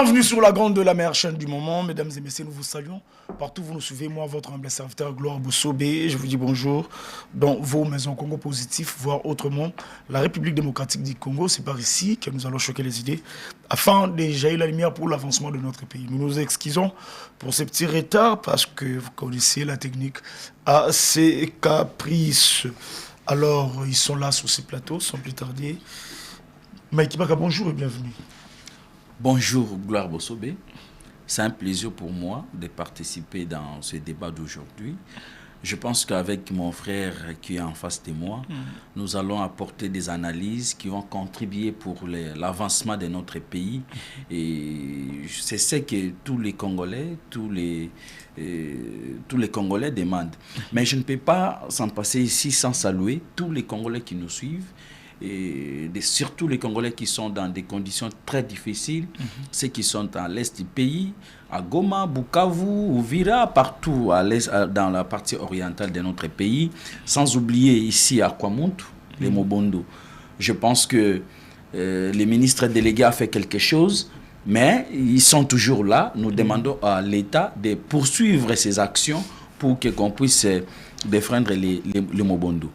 Bienvenue sur la grande de la mer, chaîne du moment. Mesdames et messieurs, nous vous saluons. Partout vous nous suivez, moi, votre humble serviteur Gloire Boussobé. Je vous dis bonjour dans vos maisons Congo positifs, voire autrement. La République démocratique du Congo, c'est par ici que nous allons choquer les idées afin de jaillir la lumière pour l'avancement de notre pays. Nous nous excusons pour ces petits retards parce que vous connaissez la technique à ses caprices. Alors, ils sont là sur ces plateaux, sans plus tarder. Mike Baka, bonjour et bienvenue. Bonjour Gloire Boussobé, c'est un plaisir pour moi de participer dans ce débat d'aujourd'hui. Je pense qu'avec mon frère qui est en face de moi, nous allons apporter des analyses qui vont contribuer pour l'avancement de notre pays. Et c'est ce que tous les Congolais demandent. Mais je ne peux pas s'en passer ici sans saluer tous les Congolais qui nous suivent. Et surtout les Congolais qui sont dans des conditions très difficiles, ceux qui sont à l'est du pays, à Goma, Bukavu, Uvira, partout à l'est, dans la partie orientale de notre pays, sans oublier ici à Kwamuntu, les Mobondo. Je pense que les ministres délégués ont fait quelque chose, mais ils sont toujours là. Nous demandons à l'État de poursuivre ces actions pour qu'on puisse défendre les Mobondo.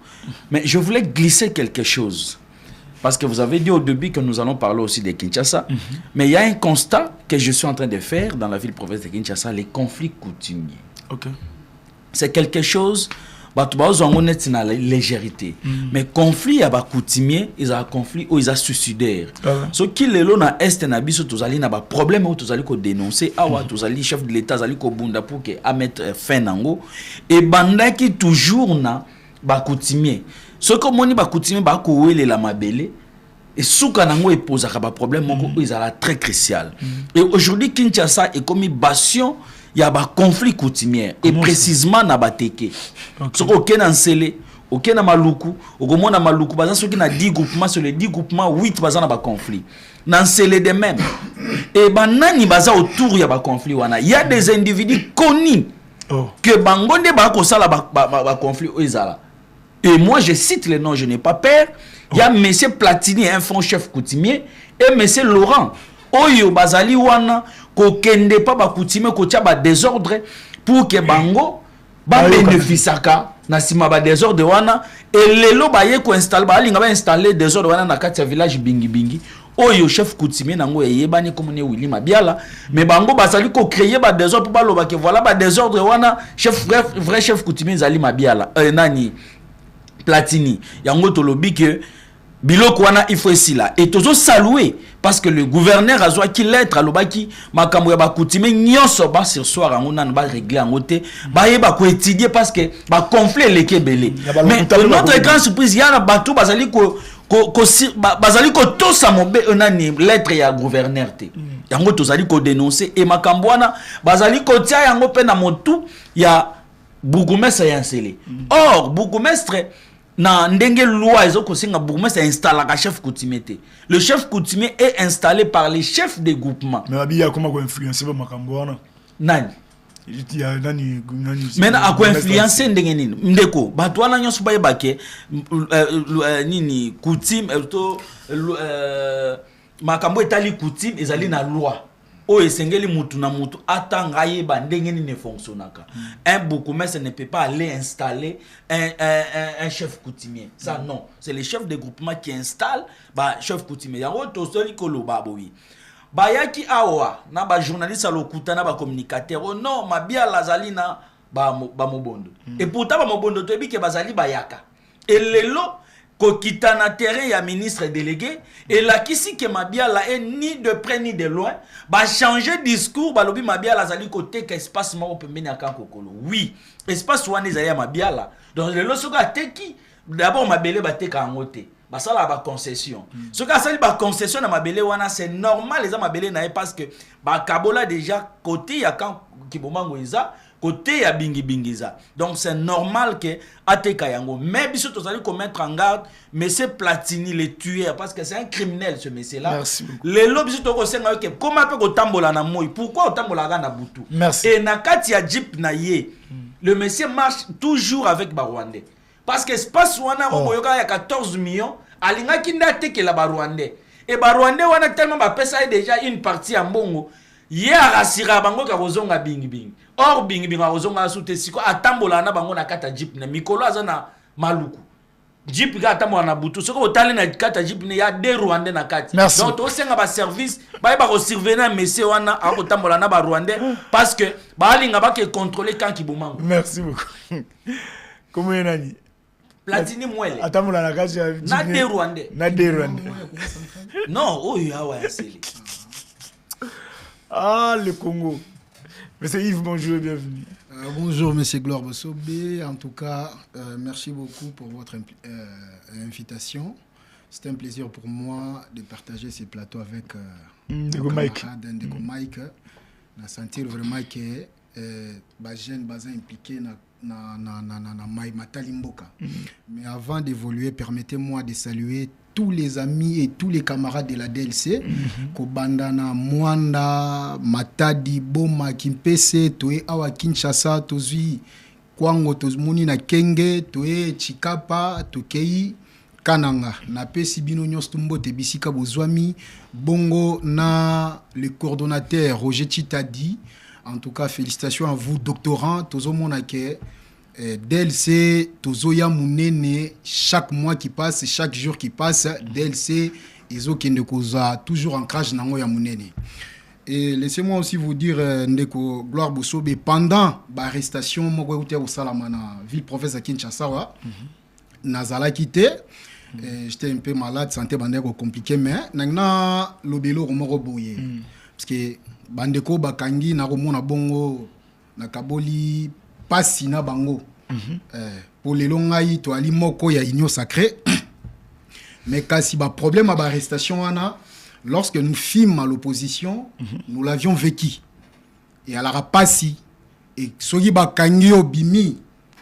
Mais je voulais glisser quelque chose. Parce que vous avez dit au début que nous allons parler aussi de Kinshasa. Mais il y a un constat que je suis en train de faire dans la ville-province de Kinshasa, les conflits coutumiers. C'est quelque chose, on est dans la légèreté. Mais conflit, il y a des coutumiers, il y a des conflits où ils sont suicidaires. Ce qui est là dans l'Est, il y a des problèmes où ils ont dénoncé. Le chef de l'État a bunda pour mettre fin à ça. Et banda qui toujours na ba coutumier. Ce que moni ba coutumier ba ko wele la mabele et souka nango e pose ka ba problème moko ils ala très crucial. Et aujourd'hui Kinshasa est comme bastion il y a ba conflit coutumier et précisément na bateke. Ce ko kena nsele OK na maluku okomona maluku baza soki na 10 groupements sur les 10 groupements 8 baza na ba conflit. Nan nsele de même. Et banani baza autour ya ba conflit wana. Il y a des individus connus que bangonde ba ko sala ba conflit oizala. Et moi, je cite les noms, je n'ai pas peur. Il y a M. Platini, un fonds chef coutumier, et M. Laurent. Oyo bazali wana, ko kende pa ba coutumier, ko tia ba désordre, pour que bango, ba bénéficiaka, na sima ba désordre wana, et lelo ba ye ko installe, ba linga ba installer désordre wana na kati ya village bingi bingi. Oyo chef coutumier nango yebani comme ne Willy Mabiala, mais bango bazali ko créer ba désordre pour ba loba que voilà ba désordre wana, vrai chef coutumier zali Mabiala. Nani Platini, yango tolobi que biloko wana il faut ici là et toujours saluer parce que le gouverneur a zoa ki lettre alobaki makambo ya ba coutume nyonso ba sur soir ngona ba régler ngote ba yeba ko étudier parce que ba conflit leke belé. Mais notre grande surprise yana bato bazali ko bazali ko tosa mobe onani lettre ya gouverneur te. Yango tozali ko dénoncer et makambo wana bazali ko tia yango pe na motu ya bourgmestre ya nsele. Or bourgmestre na ndenge loi ezoko singa bourgmestre installe un chef coutumier. Le chef coutumier est installé par les chefs des groupements. Mais abiya comment ko influencer ba makambo wana? Nani? Ya nani Maintenant à quoi influencer ndenge nini? Ndeko bato wana nyonso ba yebake nini coutume to makambo etali coutume ezali na loi. O esengeli mutu na mutu atanga yeba ndenge nini fonctionnaka. Un bourgmestre ne peut pas aller installer un chef coutumier. Ça non, c'est les chefs de groupement qui installent ba chef coutumier. Yango to soli koloba boyi. Ba yaki awa na ba journaliste lokuta na ba communicateur. Oh non, mabia lazali na ba mobondo. Et pourtant ba mobondo to ebike bazali bayaka. Et lelo kokita na terrain ya ministre délégué et la kisi que Mabiala est ni de près ni de loin ba changer discours ba lobi Mabiala zali côté que espace moko pembeni ya kankokolo. Oui, espace wana ezali ya Mabiala. Donc le soka teki d'abord mabele ba teka ngote. Ba sala ba concession. Soka sali ba concession na mabele wana c'est normal les mabele na parce que ba kabola déjà côté ya kan kibomango iza côté ya bingi bingiza. Donc c'est normal que ateka yango. Mais biso tozali ko mettre en garde monsieur Platini le tueur parce que c'est un criminel ce monsieur là. Merci beaucoup. Les lobbies to ko senga que comment peut ko tambola na moi? Pourquoi otambola ga na butu? Merci. Et na kati ya jeep na ye. Le monsieur marche toujours avec ba Rwandais. Parce que espace wana oboyoka ya 14 millions alinga kinda teke la ba Rwandais. et ba Rwandais wana tellement ba pesa déjà une partie en bongo ye arasira bango ka kozonga bingi or bingi a kozonga sute siko atambola na bango na kata jeep na mikolo azana maluku jeep ga atambola na butu soko otali na kata jeep ne ya de Rwandais na kati. Donc to senga ba service ba ba ko surveiller monsieur wana akotambola na ba Rwandais parce que ba linga ba ke contrôler quand ki bomango. Merci beaucoup. Comment est Platini mwele. Atambola na kati ya na de Rwandais. Na de Rwandais. Non, oh ya wa seli. Ah, le Congo. Monsieur Yves, bonjour et bienvenue. Bonjour, Monsieur Gloire Bossobé. En tout cas, merci beaucoup pour votre invitation. C'est un plaisir pour moi de partager ces plateaux avec Ndeko Mike. Ndeko Mike. Je sentir vraiment que les jeunes sont impliqués dans Matalimboka. Mais avant d'évoluer, permettez-moi de saluer tous les amis et tous les camarades de la DLC, Kobandana, Mwanda, Matadi, Boma, Kimpese, Toé Awa Kinshasa, Tozui, Kwango, Tozmuni na Kenge, Toé Chikapa, Tokei, Kananga, na Pesi Bino Nyostumbo, Tebisika Bozwami, Bongo, na le coordonnateur Roger Chitadi. En tout cas, félicitations à vous, doctorant, Tozo Monake. DLC, Tozoya Mounene, chaque mois qui passe, chaque jour qui passe, DLC, Ezo Kendekoza, toujours ancrage Nango ya Mounene. Et laissez-moi aussi vous dire, Ndeko Gloire Bossobe, pendant l'arrestation, moi j'étais au Salamana, ville-province à Kinshasa, Nazala quitté, j'étais un peu malade, santé bandeko compliqué, mais nangna lobelo romoro boye. Parce que bandeko bakangi na romona bongo na kaboli pasi na bango. Pour les longs aïe, to ali moko ya union sacrée. Mais kasi ba problème à l'arrestation ana, lorsque nous fîmes à l'opposition, nous l'avions vécu. Et à la rapasi et soki ba kangi obimi,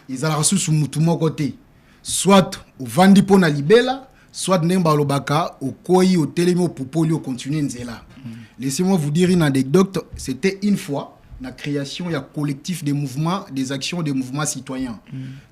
ils allaient sous mutu moko côté. Soit au vandi pona libela, soit nemba lobaka au koi au télémo pour polio continuer nzela. Laissez-moi vous dire une anecdote, c'était une fois la création il y a collectif des mouvements des actions des mouvements citoyens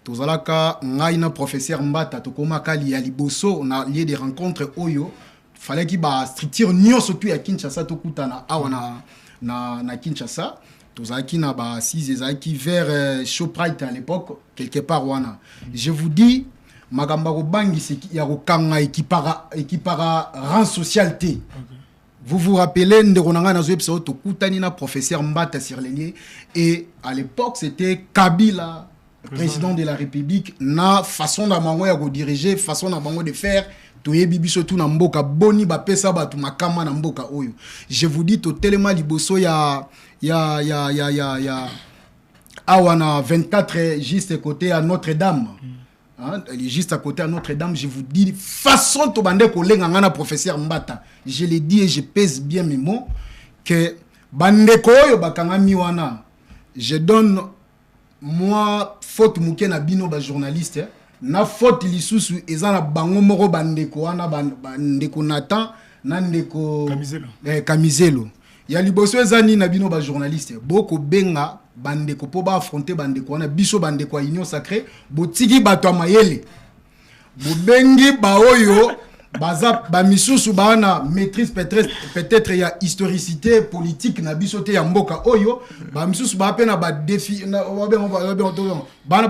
tozalaka ngaina professeur Mbata tokomaka li ya liboso on a lié des rencontres oyo fallait qu'il ba structure nyo surtout ya Kinshasa tokutana awana na Kinshasa tozalaki na ba six ezalaki vers Shoprite à l'époque quelque part wana je vous dis magamba ko bangi ya ko kanga ekipara rang socialité. Vous vous rappelez, na professeur Mbata Sirlenier et à l'époque c'était Kabila, président de la République, na façon d'amango ya go diriger, façon d'amango de faire, toye bibi surtout na mboka boni ba pesa ba tu makama na mboka oyo. Je vous dis to tellement liboso ya awana 24 juste côté à Notre-Dame. Hein, elle est juste à côté à Notre-Dame, je vous dis, façon to bande collègue ngana professeur Mbata. Je l'ai dit et je pèse bien mes mots que bande koyo bakanga miwana. Je donne moi faute muke na bino ba journaliste, na faute lisusu ezana bango moko bande ko wana bande ko Nathan na ndeko Kamizelo. Ya liboso ezani na bino ba journaliste, boko benga bandeko po ba affronter bandeko wana biso bandeko ya union sacrée botiki bato ya mayele bobengi baoyo baza ba misusu bana maîtrise peut-être ya historicité politique na biso te ya mboka oyo ba misusu ba pe na ba défi bana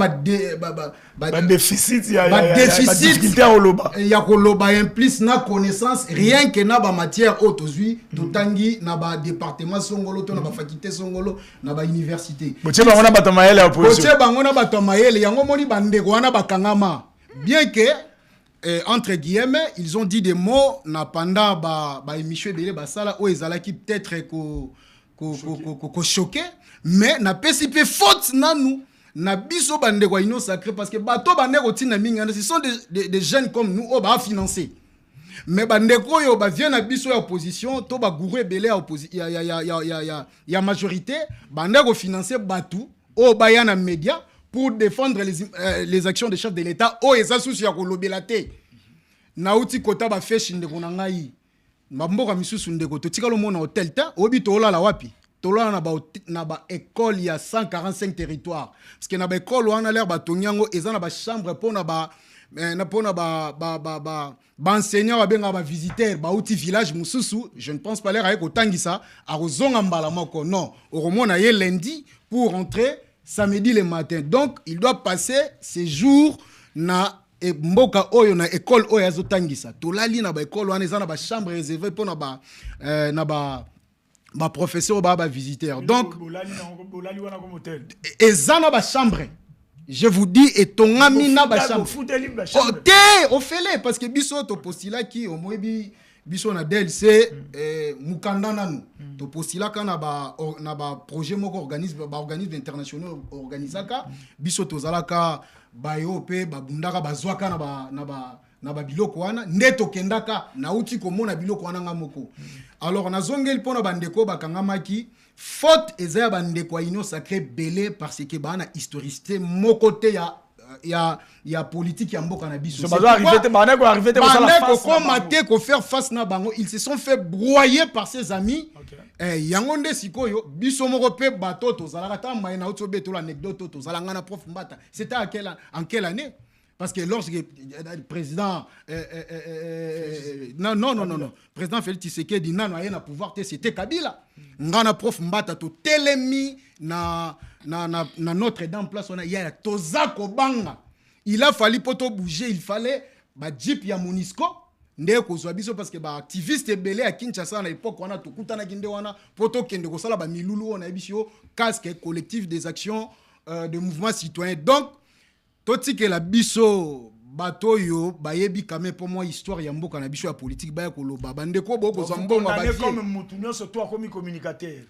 ba déficit ya difficulté à oloba ya koloba implique na connaissance rien que na ba matière autozui totangi na ba département songolo to na ba faculté songolo na ba université botie bango na bato mayele opposition botie bango na bato mayele yango moni bandeko wana bakangama bien que entre guillemets, ils ont dit des mots pendant ba émission de basala où ils allaient peut-être choqué, mais na pesipe faute na nous na biso bande kwa ino sacré parce que bato bande rotina minga ce sont des jeunes comme nous on va financer. Mais bande ko yo ba vient na biso ya opposition to ba gouré belé ya opposition ya majorité bande ko financer batu o ba ya na média pour défendre les actions des chefs de l'État. Oh, et ça, souci à kolobelate. Nauti kota ba feshi ndeko na ngai. Mboka misusu ndeko to tika lo mona hotel ta obi to la wapi. To la na ba école ya 145 territoires. Parce que na ba école wana l'air ba tonyango eza na ba chambre pour na ba mais na pona ba enseignant ba visiteur ba outil village mususu, je ne pense pas l'air avec otangisa a rozonga mbala moko. Non, oromona ye lundi pour rentrer samedi le matin. Donc il doit passer ses jours na mboka oyo na école oyo azotangisa. Tolali na ba école wana na ba chambre réservée pour na ba professeur ba visiteur. Donc ezana ba chambre. Je vous dis, et ton ami n'a pas chambre. Oh, au fait, parce que biso to postila qui au moins biso na DLC mukanda nanu. To postila kana ba projet moko organisme international organisaka biso to zalaka ba yope ba bundaka ba zwaka na ba biloko wana ndeto kendaka na uti komona biloko wana ngamoko. Alors na zongeli pona bandeko bakangamaki faute ezaya bandeko ya union sacrée belé parce que bana historiste mon côté ya politique ya mboka na biso. Ko faire face na bango, ils se sont fait broyer par ses amis. Yango nde sikoyo biso moko pe bato to zalaka ta mai na uto beto l'anecdote to zalanga na prof Mbata. C'était en quelle année? Parce que lorsque le président non président Félix Tshisekedi n'a rien à pouvoir, c'était Kabila. Ngana prof Mbata to telemi na Notre-Dame place on a ya tozako banga. Il a fallu poto bouger, il fallait ba jeep ya Monisco ndé ko zwa biso parce que ba activiste belé à Kinshasa na époque wana to kutana kinde wana poto kende ko sala ba milulu on a biso casque collectif des actions de mouvements citoyens. Donc toti que la biso bato yo bayebi quand même pour moi histoire ya mboka na biso ya politique ba ko loba bandeko boko za mbongo ba vie comme mutunyo so toi comme communicateur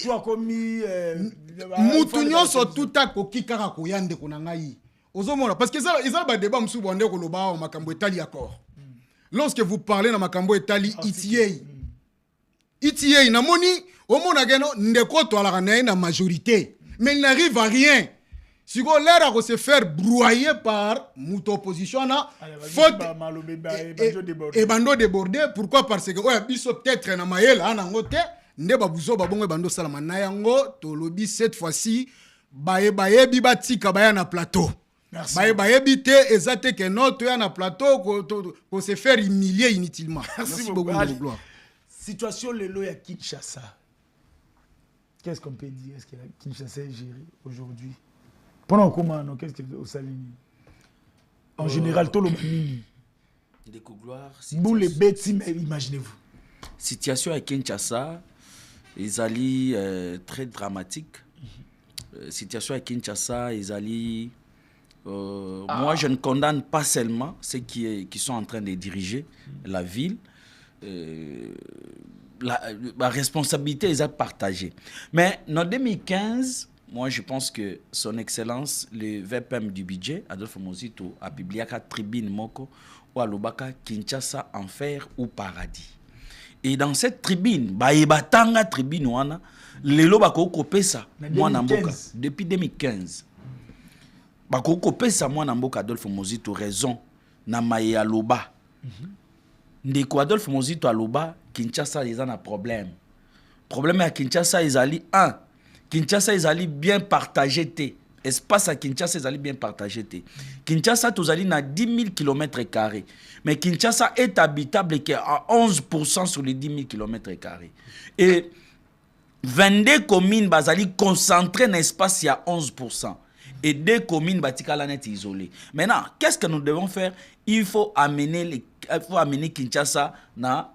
toi comme mutunyo so tout a ko kikaka ko yande ko na ngai ozomona parce que ça ba débat msu bonde ko loba o makambo etali accord. Lorsque vous parlez na makambo etali itiye na moni o mona geno ndeko to ala na majorité mais il n'arrive à rien. Si on l'air à se faire broyer par notre opposition, faute et bando débordé. Pourquoi? Parce que ouais, biso peut-être na maël en angote, ne babuzo babongo bando salama na yango to lobby cette fois-ci baye bibati kabaya na plateau. Baye bité ezate que notre ya na plateau ko se faire humilier inutilement. Merci beaucoup de gloire. Situation lelo ya Kinshasa. Qu'est-ce qu'on peut dire? Est-ce que la Kinshasa est gérée aujourd'hui? Pendant comment, qu'est-ce que vous savez? En général, tout le monde. Vous les bêtes, imaginez-vous. Situation à Kinshasa, ils allaient très dramatique. Situation à Kinshasa, ils allaient. Moi, je ne condamne pas seulement ceux qui sont en train de diriger la ville. La responsabilité est partagée. Mais en 2015. Moi, je pense que son excellence, le VPM du budget, Adolphe Mozito, a publié la tribune Moko, ou Alobaka, Kinshasa, enfer ou paradis. Et dans cette tribune, Baïbatanga tribune, wana, lelo bako kopé ça, moi namboka, depuis 2015. Bako kopé ça, moi namboka, Adolphe Mozito, raison, na maye aloba. Ndeko Adolphe Mozito aloba, Kinshasa, ils ont un problème. Problème à Kinshasa, ils allaient, Kinshasa, ils allaient bien partager. Espace à Kinshasa, ils allaient bien partager. Kinshasa, tous allaient à 10 000 km². Mais Kinshasa est habitable à 11% sur les 10 000 km². Et 22 communes, ils allaient concentrer dans l'espace à 11%. Et 2 communes, ils isolées. Maintenant, qu'est-ce que nous devons faire? Il faut amener Kinshasa à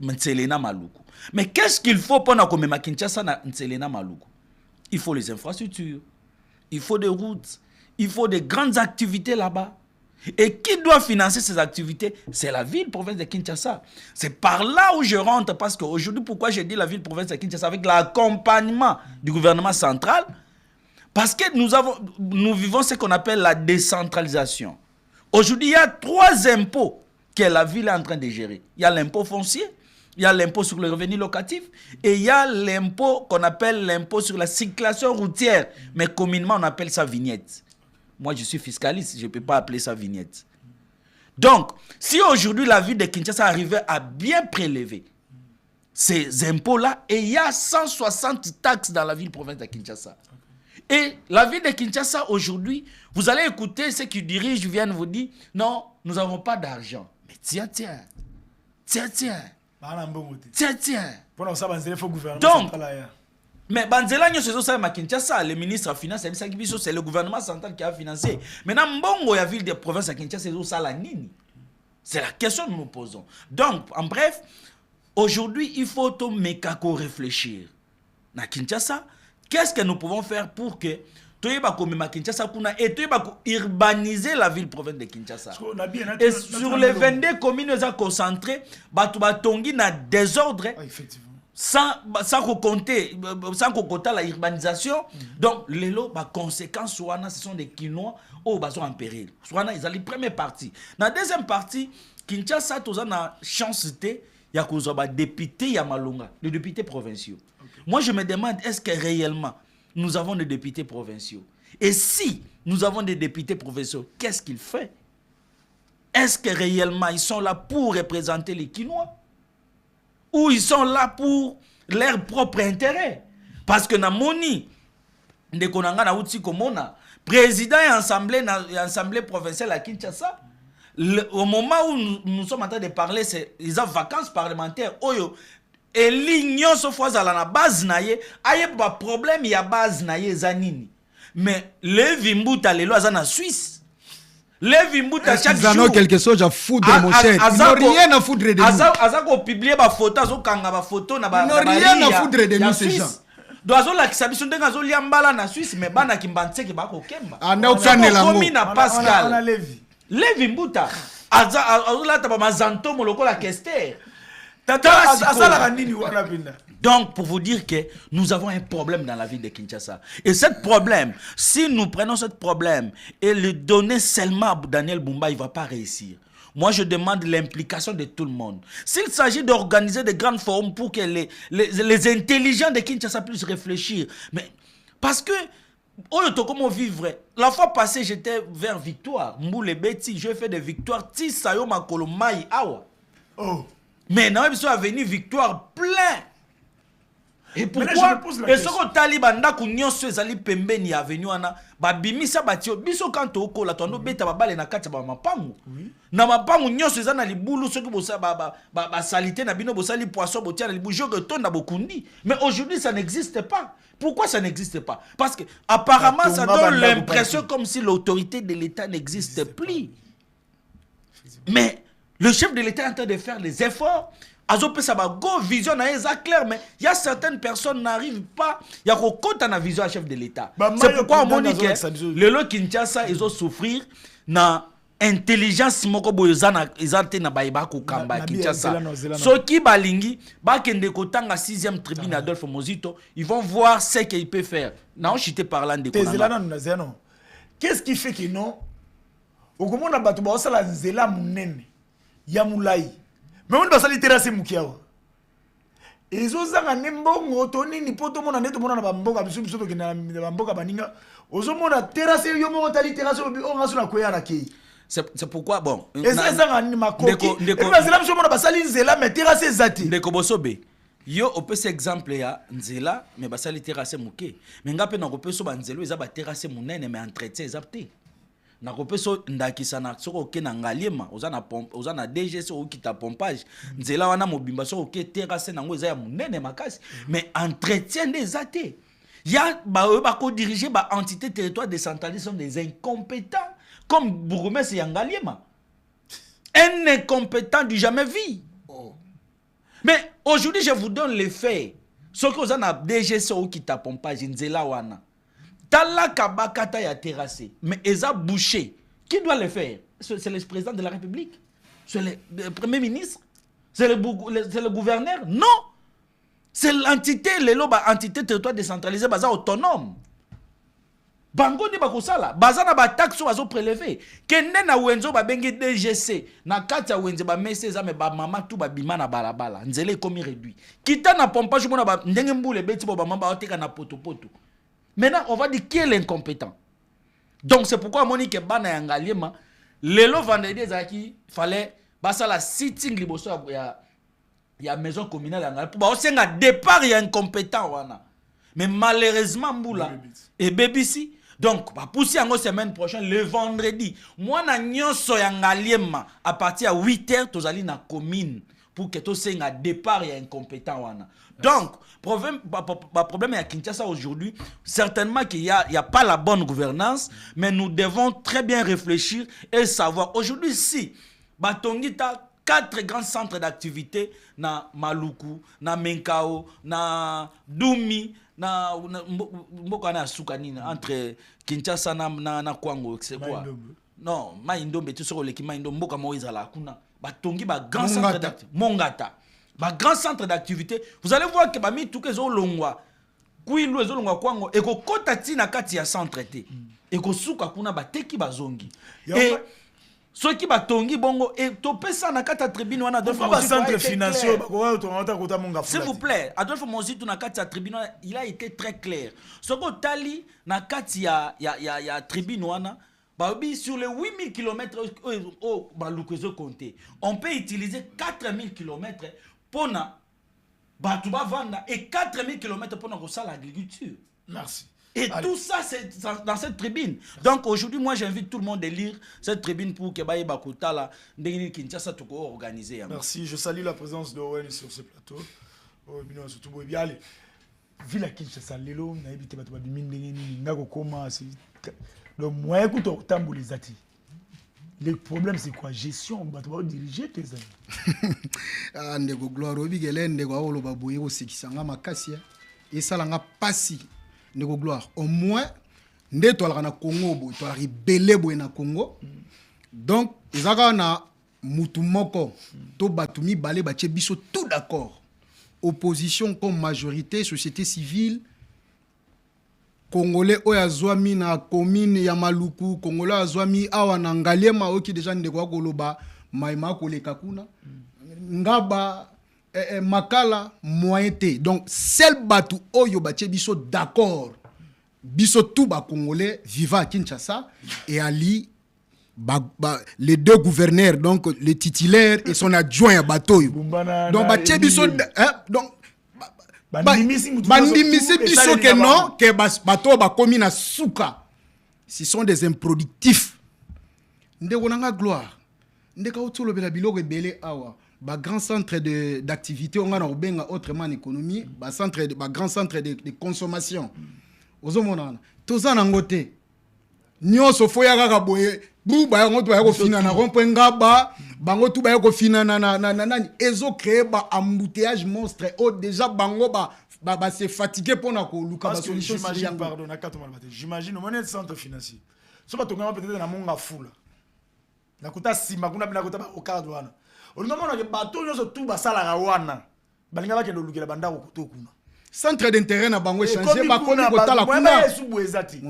Ntselena Maluku. Mais qu'est-ce qu'il faut pour que Kinshasa à Ntselena Maluku? Il faut les infrastructures, il faut des routes, il faut des grandes activités là-bas. Et qui doit financer ces activités? C'est la ville-province de Kinshasa. C'est par là où je rentre, parce qu'aujourd'hui, pourquoi j'ai dit la ville-province de Kinshasa? Avec l'accompagnement du gouvernement central, parce que nous vivons ce qu'on appelle la décentralisation. Aujourd'hui, il y a 3 impôts que la ville est en train de gérer. Il y a l'impôt foncier, il y a l'impôt sur le revenu locatif et il y a l'impôt qu'on appelle l'impôt sur la circulation routière. Mais communément, on appelle ça vignette. Moi, je suis fiscaliste, je ne peux pas appeler ça vignette. Donc, si aujourd'hui la ville de Kinshasa arrivait à bien prélever ces impôts-là, et il y a 160 taxes dans la ville-province de Kinshasa. Et la ville de Kinshasa aujourd'hui, vous allez écouter ceux qui dirigent viennent vous dire non, nous n'avons pas d'argent. Mais tiens. Donc, mais Banzela c'est Kinshasa, le ministre de la Finance, c'est le gouvernement central qui a financé. Maintenant, Mbongo, la ville de province à Kinshasa, c'est la question que nous nous posons. Donc, en bref, aujourd'hui, il faut tout réfléchir. Na Kinshasa, qu'est-ce que nous pouvons faire pour que urbaniser la ville-province de Kinshasa? Et sur les 22 communes, nous avons concentré, Batongi na désordre, sans compter la urbanisation. Donc, les conséquences, ce sont des Kinois sont en péril. Ils ont la première partie. Dans la deuxième partie, Kinshasa, nous avons la chance de député Yamalonga, les députés provinciaux. Moi, je me demande, est-ce que réellement, nous avons des députés provinciaux? Et si nous avons des députés provinciaux, qu'est-ce qu'ils font? Est-ce que réellement, ils sont là pour représenter les Kinois? Ou ils sont là pour leur propre intérêt? Parce que dans Moni, président et assemblée provinciale à Kinshasa, au moment où nous sommes en train de parler, c'est les vacances parlementaires. Et l'union se fait à la base naie, aye pas problème, il y a base naie zanini. Mais les Vimbuta les lois en Suisse. Les Vimbuta chaque jour. Ils ont quelque chose à foutre, mon cher. Ils n'ont rien à foutre de nous. Azako publier ba photo, azako kanga ba photo na ba. Ils n'ont rien à foutre de nous ces gens. Doazo la kisabiso ndenga zo liambala na Suisse, mais bana kimbanse ki ba ko kemba. Ana utane la mo. Na Pascal. Levi Mbuta. Azula taba mazanto moloko la kester. Donc, pour vous dire que nous avons un problème dans la ville de Kinshasa. Et ce problème, si nous prenons ce problème et le donner seulement à Daniel Bumba, il ne va pas réussir. Moi, je demande l'implication de tout le monde. S'il s'agit d'organiser des grandes forums pour que les intelligents de Kinshasa puissent réfléchir. Mais parce que, comment vivre? La fois passée, j'étais vers Victoire. Mboule Beti, je fais des victoires. Tisayo Makolo Mai Awa. Oh. Mais non, ils sont venus Victoire plein. Et pourquoi? Et ce que Taliban n'a qu'union sur Zali Pembeni avenue ana babimisa batio biso kanto oko la tondo beta babale na kati ba mapangu. Na mapangu nyonso ezana libulu soki bosa ba salité na bino bosa li poisson botia na libu jogo tonda bokundi. Mais aujourd'hui ça n'existe pas. Pourquoi ça n'existe pas? Parce que apparemment ça donne l'impression comme si l'autorité de l'État n'existe plus. Mais le chef de l'État est en train de faire les efforts. Azopé ça va go vision na clair, mais il y a certaines personnes qui n'arrivent pas. Il y a compte na vision à chef de l'État. C'est pourquoi on dit que le lo Kinshasa ils ont souffrir na intelligence moko boyozana ezante na baiba ko kamba Kinshasa. Soki balingi ba kende kotanga 6e tribune Adolphe Mozito, ils vont voir ce qu'il peut faire. Na on chité parlant de Konanga. Qu'est-ce qui fait que non? Okomona bato ba osala nzela munene ya mulai. Mais on va salir terrasser mukiawa. Et zo zanga nembongo toni ni poto mona neto mona na bamboka biso biso to kina bamboka baninga. Ozo mona terrasser yo mo tali terrasser on ngaso na koya na kei. C'est pourquoi bon. Et ça zanga ni makoki. Et ba zela biso mona basali nzela mais terrasser zati. Ndeko bosobe. Yo opé cet exemple ya nzela mais basali terrasser muke. Mais ngape na kopé so ba nzelo eza ba terrasser munene mais entretien ezapté. Na kopeso ndakisa na soko ke na ngaliema oza na DGC o kita pompage nzela wana mobimba soko ke terrasse nango eza ya munene makasi mais entretien des athées ya ba ko diriger ba entité territoire décentralisée sont des incompétents comme bourgmestre ya ngaliema un incompétent du jamais vu. Mais aujourd'hui je vous donne les faits soko oza na DGC o kita pompage nzela wana Tala kabakata ya terrassé, mais eza bouché. Qui doit le faire? C'est le président de la République? C'est le premier ministre? C'est le gouverneur? Non! C'est l'entité, entité territoire décentralisée, baza autonome. Bango di bakosala, baza na ba taxe bazo prélever. Kende na wenzo ba bengi DGC, na kati ya wenze ba messe za me ba mama tu ba bima na balabala. Nzele komi réduit. Kita na pompage mona ba ndenge mbule beti ba mama ba oteka na poto. Maintenant, on va dire qui est l'incompétent. Donc, c'est pourquoi Monique Bana Yangaliema, le vendredi, il fallait passer la sitting liboso, il y a maison communale. Pour un départ, il y a incompétent. Mais malheureusement, Mboula et Bébissi. Donc, bah, pousser en semaine prochaine, le vendredi. Moi, na nyonso ya ngaliema à partir de 8h, tu allez na commune pour que tu aies un départ et incompétent. Donc, problème à Kinshasa aujourd'hui, certainement qu'il n'y a pas la bonne gouvernance, mais nous devons très bien réfléchir et savoir. Aujourd'hui, si Batongita 4 grands centres d'activité na Maluku, na Menkao, na Doumi, na Mbokana Soukanina entre Kinshasa na Kwango, c'est quoi? Non, Maïndombe, tu sais que Maïndombe, Mboka Moïse la Kuna, Batongi ba grand centre d'activité, Mongata, ba grand centre d'activité. Vous allez voir que bami tout que zo longwa, kuilu zo longwa Kwango, et ko kotati na kati ya centre té, et ko souka kuna ba teki bazongi. Et ceux qui batongi bongo et topé ça na kata tribune wana donc ba centre financier s'il vous plaît Adolphe Mozi tu na kata tribune il a été très clair soko tali na kati ya tribune wana ba sur les 8000 km au balukezo compter on peut utiliser 4000 km pour na ba tu ba vendre et 4000 km pour na ça l'agriculture. Merci. Et allez. Tout ça, c'est dans cette tribune. Donc aujourd'hui, moi, j'invite tout le monde à lire cette tribune pour que Baye Bakuta la Kinshasa tout organiser. Merci. Je salue la présence de Owen sur ce plateau. Surtout bien allez. Ville à Kinshasa, lelo na habité bato ba bimini ngako koma c'est le moyen que tu tambo les ati. Le problème c'est quoi? Gestion, bato ba diriger tes amis. Ah ndeko gloire obigele ndeko awolo baboye ko sekisanga makasi et ça langa pasi. Ndeko gloire au moins nde to na Congo bo to rebelle bo na Congo donc ezaka na mutu moko to batumi balé ba biso tout d'accord opposition comme majorité société civile congolais oya zwami na commune ya Maluku congolais azwami awa na Ngaliema oki déjà ndeko akoloba maima koleka kuna ngaba Makala moyenté donc seul batu oyo batie biso d'accord biso tout ba congolais vivant à Kinshasa et ali les deux gouverneurs donc le titulaire et son adjoint à bateau donc batie biso donc bandimisi biso que non que bateau ba komi na souka ce sont des improductifs ndeko nanga gloire ndeka otolo bela biloko ebele awa ba grand centre d'activité on a obenga autrement en économie ba centre ba grand centre de consommation ozomona tozana ngote nyoso foya kaka boye bu ba ngoto ba ko fina na rond-point ngaba bango tu ba ko fina na ezo créer ba embouteillage monstre o déjà bango ba se fatiguer pour na ko luka ba solution. J'imagine pardon na kato malbate j'imagine au monnaie centre financier so ba tonga peut-être na monga fula na kuta sima kuna bina kuta ba okado wana olingamona ke bato nyoso tout basala ka wana balinga ba kendo lukela banda ko kuna centre d'intérêt na bango changer ba komi kotala kuna esu boezati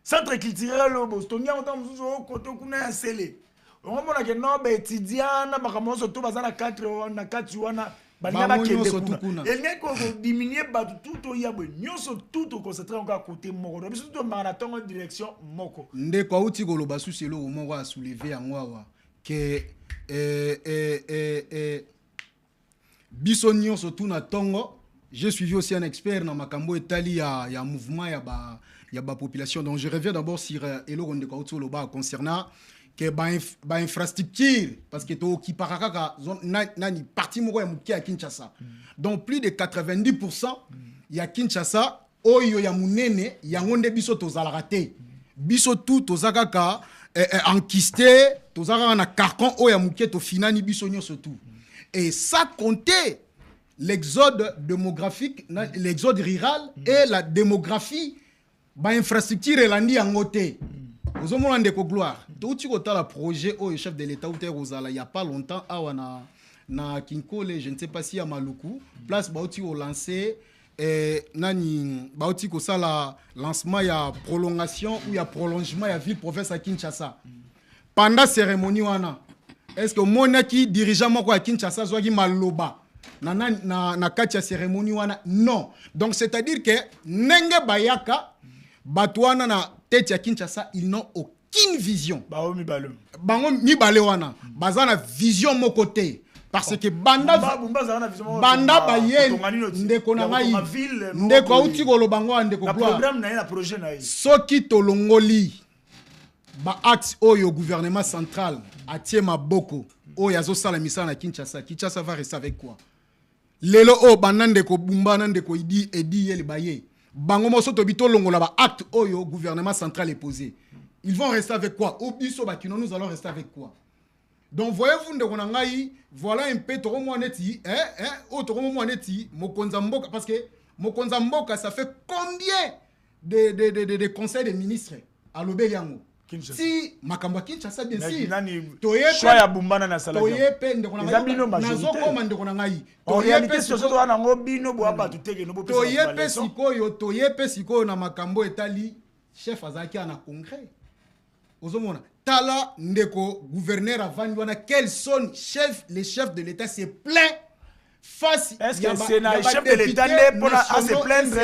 centre culturel au Bostonia on tam zo koto kuna ya sele olingamona ke no ba étudiant ba kamoso tout basala 4 na 4 wana balinga ba kendo kuna elinga ko diminuer ba tout yabwe nyoso tout au concentrer encore à côté moko biso tout marathon direction moko ndeko auti ko loba suselo moko a soulever yango awa que biso nyonso tout na tongo j'ai suivi aussi un expert dans makambo etali ya mouvement ya ba population donc je reviens d'abord sur eloko ndeko auti loba concernant que ba infrastructure parce que to ki paraka nani parti moko ya muke ya Kinshasa donc plus de 90% ya Kinshasa oyo ya munene yango nde biso tozalaka te biso tout tozaka ka enquisté tozaka na carton oyo ya muke to finani biso nyonso tout et ça comptait l'exode démographique l'exode rural et la démographie ba infrastructure elandi yango te ozomona ndeko gloire touti kotala projet oyo chef de l'état ou te rozala il y a pas longtemps awa na Kinkole je ne sais pas si à Maluku place bauti au lancer nani bauti ko sala lancement ya prolongation ou ya prolongement ya ville province à Kinshasa pendant cérémonie wana est-ce que monaki dirigeant moko à Kinshasa zwaki maloba na kati ya cérémonie wana non donc c'est-à-dire que nenge bayaka batwana na tête ya Kinshasa ils n'ont aucune vision bango mibale wana bazana vision moko te parce que banda baye ndeko na ngai ndeko auti koloba ngo ndeko programme na projet na soki tolongoli ba axe oyo gouvernement central atie maboko oyo azosala misala na Kinshasa va rester avec quoi lelo o banande ko bumba nande ko idi yeli baye bango moso to bitolongola ba acte oyo gouvernement central est posé. Ils vont rester avec quoi? Au biso bakino nous allons rester avec quoi? Donc voyez-vous ndeko na ngai voilà un peu to mo neti autre mo neti mokonza mboka parce que mokonza mboka ça fait combien de conseils des ministres à l'Obeliango? Si makambo Kinshasa bien sûr choix ya bumbana na sala toyepe ndeko na ngai nazo koma ndeko na ngai toyepe soso to na ngo bino bo aba tuteke no bo toyepe sikoyo na makambo etali chef azaki na congrès ozomona tala ndeko gouverneur avandi wana quels sont les chefs de l'état se plaint face est-ce que c'est le chef de l'état ne pour à se plaindre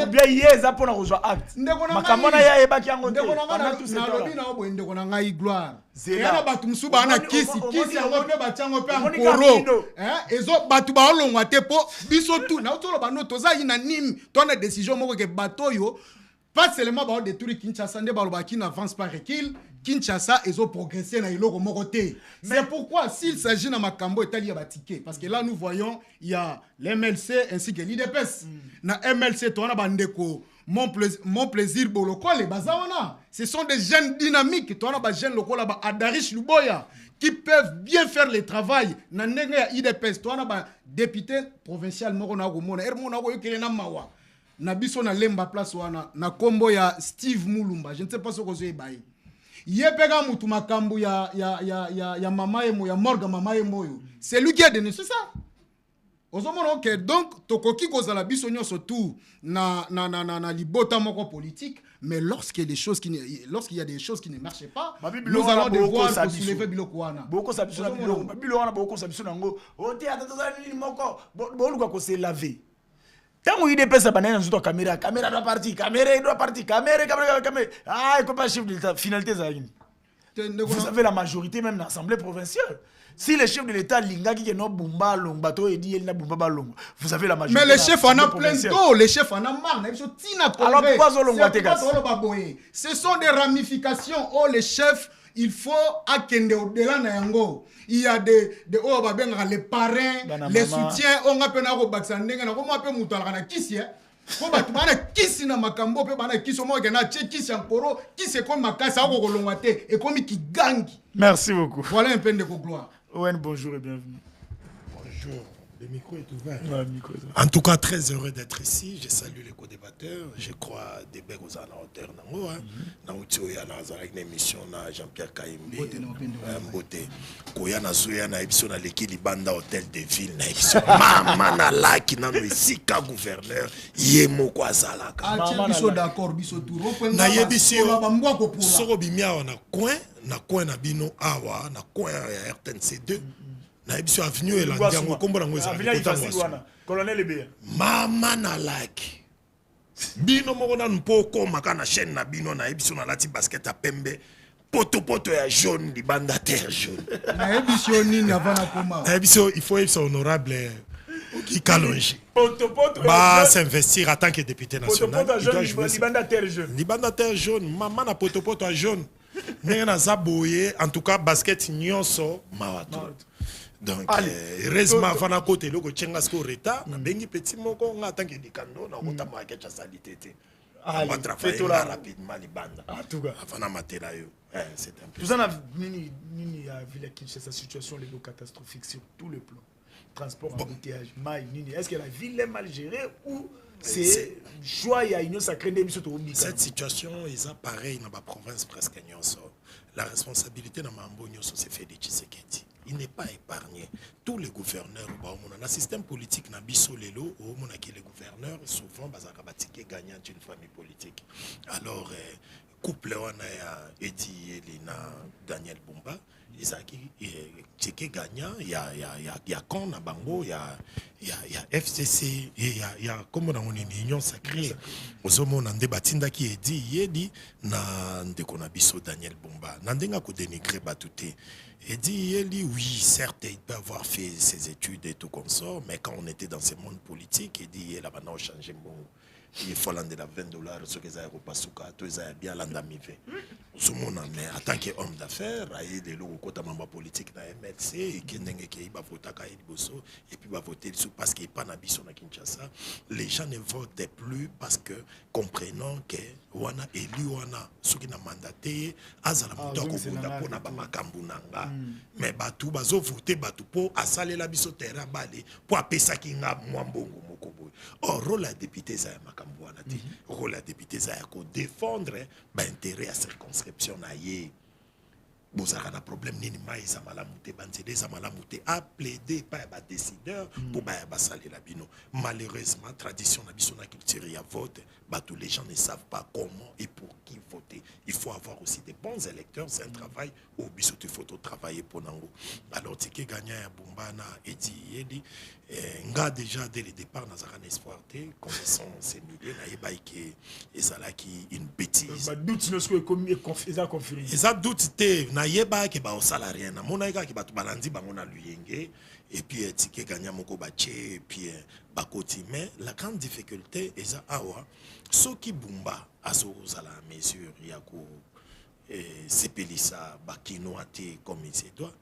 ou bien yeza pour rejoindre acte makamona ya ebaki yango te pendant tout ce temps na lobi na obo ndeko na ngai gloire yana batu musuba na kisi yango pe batiango pe ankoro ezo batu ba olongwa te po biso tu na otolo bano toza ina nim to na décision moko ke bato yo pas seulement ba détruire Kinshasa nde balobaki n'avance pas recul Kinshasa ezo progresser na iloko moko te. C'est pourquoi s'il s'agit na makambo etali ya batike parce que là nous voyons il y a l'MLC ainsi que l'IDPS. Na MLC to na bandeko mon plaisir boloko les bazawana. Ce sont des jeunes dynamiques to na ba jeunes lokola ba Adarish Luboya qui peuvent bien faire le travail na ndenge ya IDPS to na ba député provincial moko na ko mona mona ko yokele na mawa. Na biso na lemba place wana na kombo ya Steve Mulumba je ne sais pas ce que vous avez yepeka mutu makambu ya mama emo ya morga mama emo yo c'est lui qui a donné c'est ça ozomona OK donc tokoki kozala biso nyonso tout na libota moko politique mais lorsqu'il y a des choses qui ne marchent pas nous allons devoir soulever biloko wana boko sabiso na biloko wana boko sabiso nango oti atatoza nini moko boluka ko se laver. Tant il dépêche banane dans une caméra doit partir, caméra. Ah, il faut pas chef de l'État. Finalité ça. Vous avez la majorité même dans l'Assemblée provinciale. Si le chef de l'État linga qui est no bumba long bateau et dit il na bumba long, vous avez la majorité. Mais les chefs en a plein d'eau, les chefs en a marre. Alors pourquoi ce sont des ramifications. Oh les chefs, il faut akende au-delà na yango. Il y a les parrains, les soutiens, on a pena ko baksandenge na ko mo pe mutala na kisi ko batu bana kisi na makambo pe bana kisi mo ke na kisi ankoro kisi ko makasa ko kolongwa te et comme ki gangi. Merci beaucoup. Voilà un peu de gloire. Owen, bonjour et bienvenue. Bonjour. Le micro est ouvert. Ouais, le micro est ouvert. En tout cas, très heureux d'être ici. Je salue les co-débatteurs. Je crois des becs aux alentours. Il y a une émission de Jean-Pierre Kaimbi. Mbote. Koya na Zoya na émission na l'équipe Banda Hôtel de Ville. Na émission. Maman na la qui n'a pas sika gouverneur. Yemo kwa zalaka. Ah, biso d'accord, biso tout. Na yebisi soko bimia na coin na bino awa na coin ya RTNC2. Na ebiso avenue elandiango kombo nango ezala colonel Ebea mama na like bino moko na mpo komaka na chaîne na bino na ebiso na lati basket a pembe poto ya jaune libanda terre jaune na ebiso nini avana koma na ebiso il faut être honorable qui kalonji poto ba s'investir en tant que député national libanda terre jaune mama na poto a jaune ndenge na zaboye en tout cas basket nyonso mawato. Donc, heureusement, avant de côté, le coaching ko reta, na bengi petit moko nga tangi dikando na kota ma kecha salité. On va travailler rapidement les bandes. En tout cas, avant de matela yo. C'est un peu. Tout ça nini a vu cette situation les catastrophique sur tout le plan. Transport, embouteillage, maille, nini. Est-ce que la ville est mal gérée ou c'est choix il y a une sacrée démission to obika. Cette situation est pareil dans la province presque nyonso. La responsabilité dans Mambo nyonso c'est fait de Tshisekedi. Il n'est pas épargné. Tous les gouverneurs, dans le système politique, na biso lelo, les gouverneurs, souvent, bazaka batike gagnant d'une famille politique. Alors, couple wana ya Edi Yeli na Daniel Bumba ezaki tiki gagnant ya con na bango ya FCC ya comme dans une union sacrée ozomona nde batindaki Edi Yeli na ndeko na biso Daniel Bumba na ndenga ko dénigrer batuté Edi Yeli oui certes il peut avoir fait ses études et tout consort mais quand on était dans ce monde politique Edi Yeli a maintenant changé bon il faut l'an de la $20 ce que ça a repasuka tout ça bien l'andamivé mais en tant qu'homme d'affaires il est le côté membre politique na MLC et qui n'engage qui va voter à Bosso et puis va voter parce qu'il pas n'habite na Kinshasa les gens ne votent plus parce que comprenant que wana élu wana ceux qui n'a mandaté azala muto ko voter pour na ba makambu nanga mais batu bazo voter batu pour asalela biso terrain balé pour apesa kinga mwambongo moko boy or rôle la député za makambu wana ti rôle la député za ko défendre ba intérêt à circonscription na ye bozaka na problème nini mai za malamu te banzele za malamu te a plaider pa ba décideur pour ba salela bino malheureusement tradition na biso na culture ya vote bah tous les gens ne savent pas comment et pour qui voter il faut avoir aussi des bons électeurs c'est un travail au biso il faut travailler pour nango alors tiki gagnant ya Bumbana Edi Yeli nga déjà dès le départ dans un espoir te connaissant ces milliers na yebaike ezalaki une bêtise ba doute ne soit comme confisa confirmé eza doute te na yebaike ba osala rien na mona eka ki batu balandi bango na luyenge et puis tiki gagnant moko bache et puis bakoti mais la grande difficulté eza awa soki Bumba azozala à mesure ya ko sepelisa bakinoate comme il se doit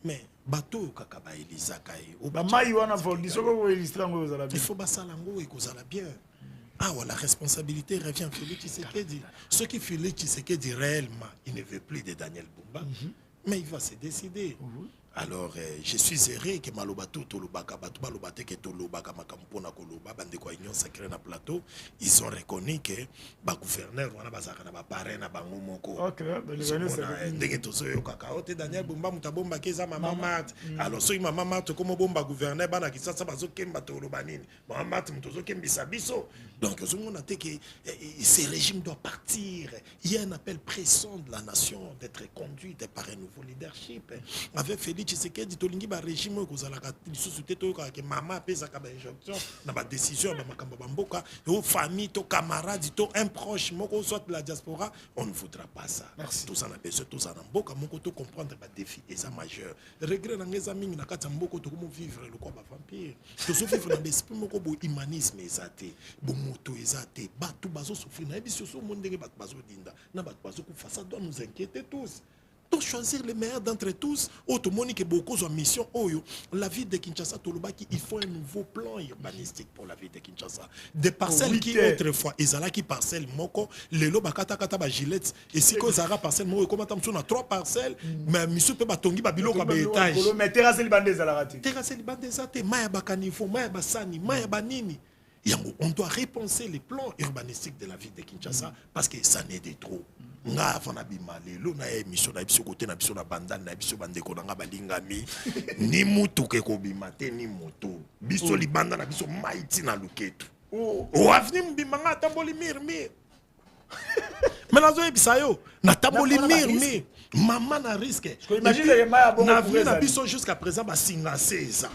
mais bateau kaka ba elizaka e ba mai wana voldi soko ko ilistrango ozala bien il faut basala ngo e kozala bien la responsabilité revient à Félix Tshisekedi ce qui Félix Tshisekedi réellement il ne veut plus de Daniel Bumba mais il va se décider alors je suis heureux que malobato tolobaka batu balobate que tolobaka makampo na koloba bande ko union sacrée na plateau ils ont reconnu que ba gouverneur wana bazaka na ba parrain na bango moko OK ndenge tozoyo kaka ote Daniel Bumba mutabomba keza mama mat alors so mama mat comme bomba gouverneur bana kisasa bazokemba toloba nini mama mat mutozokembisa biso donc on a dit que ce régime doit partir il y a un appel pressant de la nation d'être conduite par un nouveau leadership avec Félix Tshisekedi tolingi ba régime ko zalaka lisusu te to ka ke mama pesa ka ba injonction na ba décision ba makambo ba mboka et famille to camarade to un proche moko soit de la diaspora on ne voudra pas ça. Merci. Tout ça na besoin tout ça na mboka moko to comprendre ba défi et ça majeur regret na ngeza mingi na kata mboka to ko vivre le quoi ba vampire to so vivre na l'esprit moko bo humanisme ezate bo moto ezate ba tout bazo souffrir na biso so mondenge ba bazo dinda na ba bazo ku ça doit nous inquiéter tous. Pour choisir les meilleurs d'entre tous, Monique et beaucoup en mission. La ville de Kinshasa, Tolobaki, il faut un nouveau plan urbanistique pour la ville de Kinshasa. Des parcelles qui autrefois, Ezala qui parcelles moko, les lots bakata kata ba gilets, et si ko Zara parcelles moko, comment tam a 3 parcelles, mais monsieur peut batongi babilo ka ba étage. Mais terrasse les bandes Zalarati. Terrasse les bandes zate, maya bakanifo, maya basani, maya banini. On doit repenser les plans urbanistiques de la ville de Kinshasa parce que ça n'est de trop. Nga afana bimale lo na émission na biso côté na biso na bandane na biso bandeko na nga balingami ni mutu ke ko bimate ni moto biso libanda na biso maiti na luketu o avni mbimanga tamboli mirmi menazo ebisa yo na tamboli mirmi maman na risque imagine les maya bon na vie na biso jusqu'à présent ba singa seza